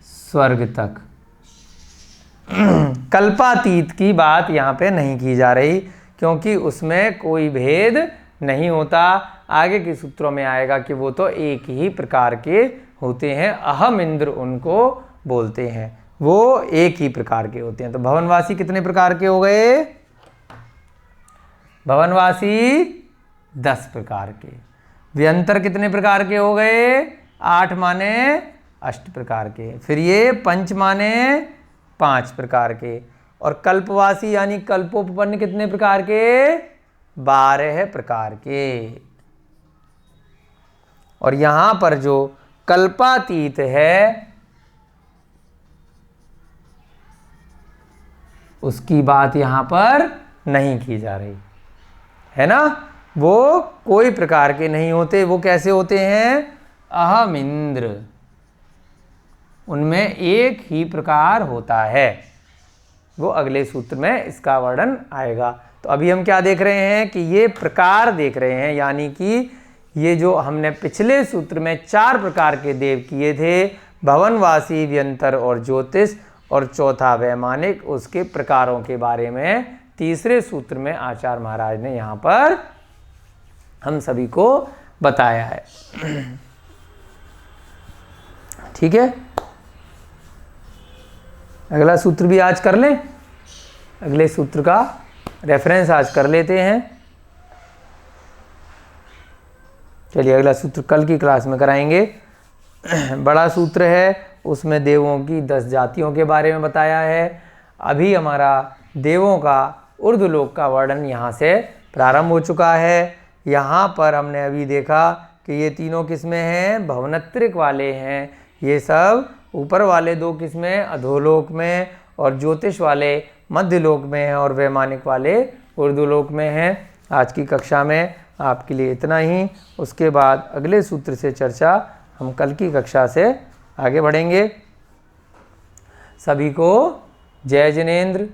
स्वर्ग तक। कल्पातीत की बात यहां पे नहीं की जा रही, क्योंकि उसमें कोई भेद नहीं होता। आगे के सूत्रों में आएगा कि वो तो एक ही प्रकार के होते हैं, अहम इंद्र उनको बोलते हैं, वो एक ही प्रकार के होते हैं। तो भवनवासी कितने प्रकार के हो गए, भवनवासी 10 प्रकार के। व्यंतर कितने प्रकार के हो गए, 8 माने 8 प्रकार के। फिर ये पंच माने 5 प्रकार के। और कल्पवासी यानी कल्पोपपन्न कितने प्रकार के, 12 प्रकार के। और यहाँ पर जो कल्पातीत है उसकी बात यहाँ पर नहीं की जा रही है ना। वो कोई प्रकार के नहीं होते, वो कैसे होते हैं? अहम इंद्र, उनमें एक ही प्रकार होता है। वो अगले सूत्र में इसका वर्णन आएगा। तो अभी हम क्या देख रहे हैं कि ये प्रकार देख रहे हैं, यानी कि ये जो हमने पिछले सूत्र में 4 प्रकार के देव किए थे, भवनवासी, व्यंतर और ज्योतिष, और चौथा वैमानिक, उसके प्रकारों के बारे में तीसरे सूत्र में आचार्य महाराज ने यहाँ पर हम सभी को बताया है। ठीक है, अगला सूत्र भी आज कर लें। अगले सूत्र का रेफरेंस आज कर लेते हैं। चलिए अगला सूत्र कल की क्लास में कराएंगे। बड़ा सूत्र है, उसमें देवों की 10 जातियों के बारे में बताया है। अभी हमारा देवों का ऊर्ध्वलोक का वर्णन यहाँ से प्रारंभ हो चुका है। यहाँ पर हमने अभी देखा कि ये तीनों किस्में हैं, भवनत्रिक वाले हैं। ये सब ऊपर वाले 2 किस्में अधोलोक में, और ज्योतिष वाले मध्यलोक में हैं, और वैमानिक वाले ऊर्ध्वलोक में हैं। आज की कक्षा में आपके लिए इतना ही। उसके बाद अगले सूत्र से चर्चा हम कल की कक्षा से आगे बढ़ेंगे। सभी को जय जिनेंद्र।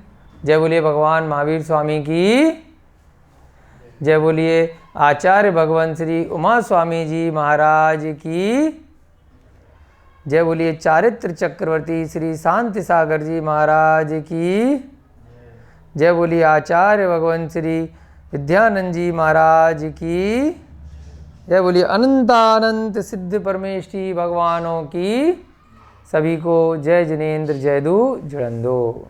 जय बोलिए भगवान महावीर स्वामी की। जय बोलिए आचार्य भगवान श्री उमा स्वामी जी महाराज की। जय बोलिए चारित्र चक्रवर्ती श्री शांति सागर जी महाराज की। जय बोलिए आचार्य भगवान श्री विद्यानंद जी महाराज की। जय बोलिए अनंतानंत सिद्ध परमेष्ठी भगवानों की। सभी को जय जिनेंद्र, जय दू जुड़ंदो।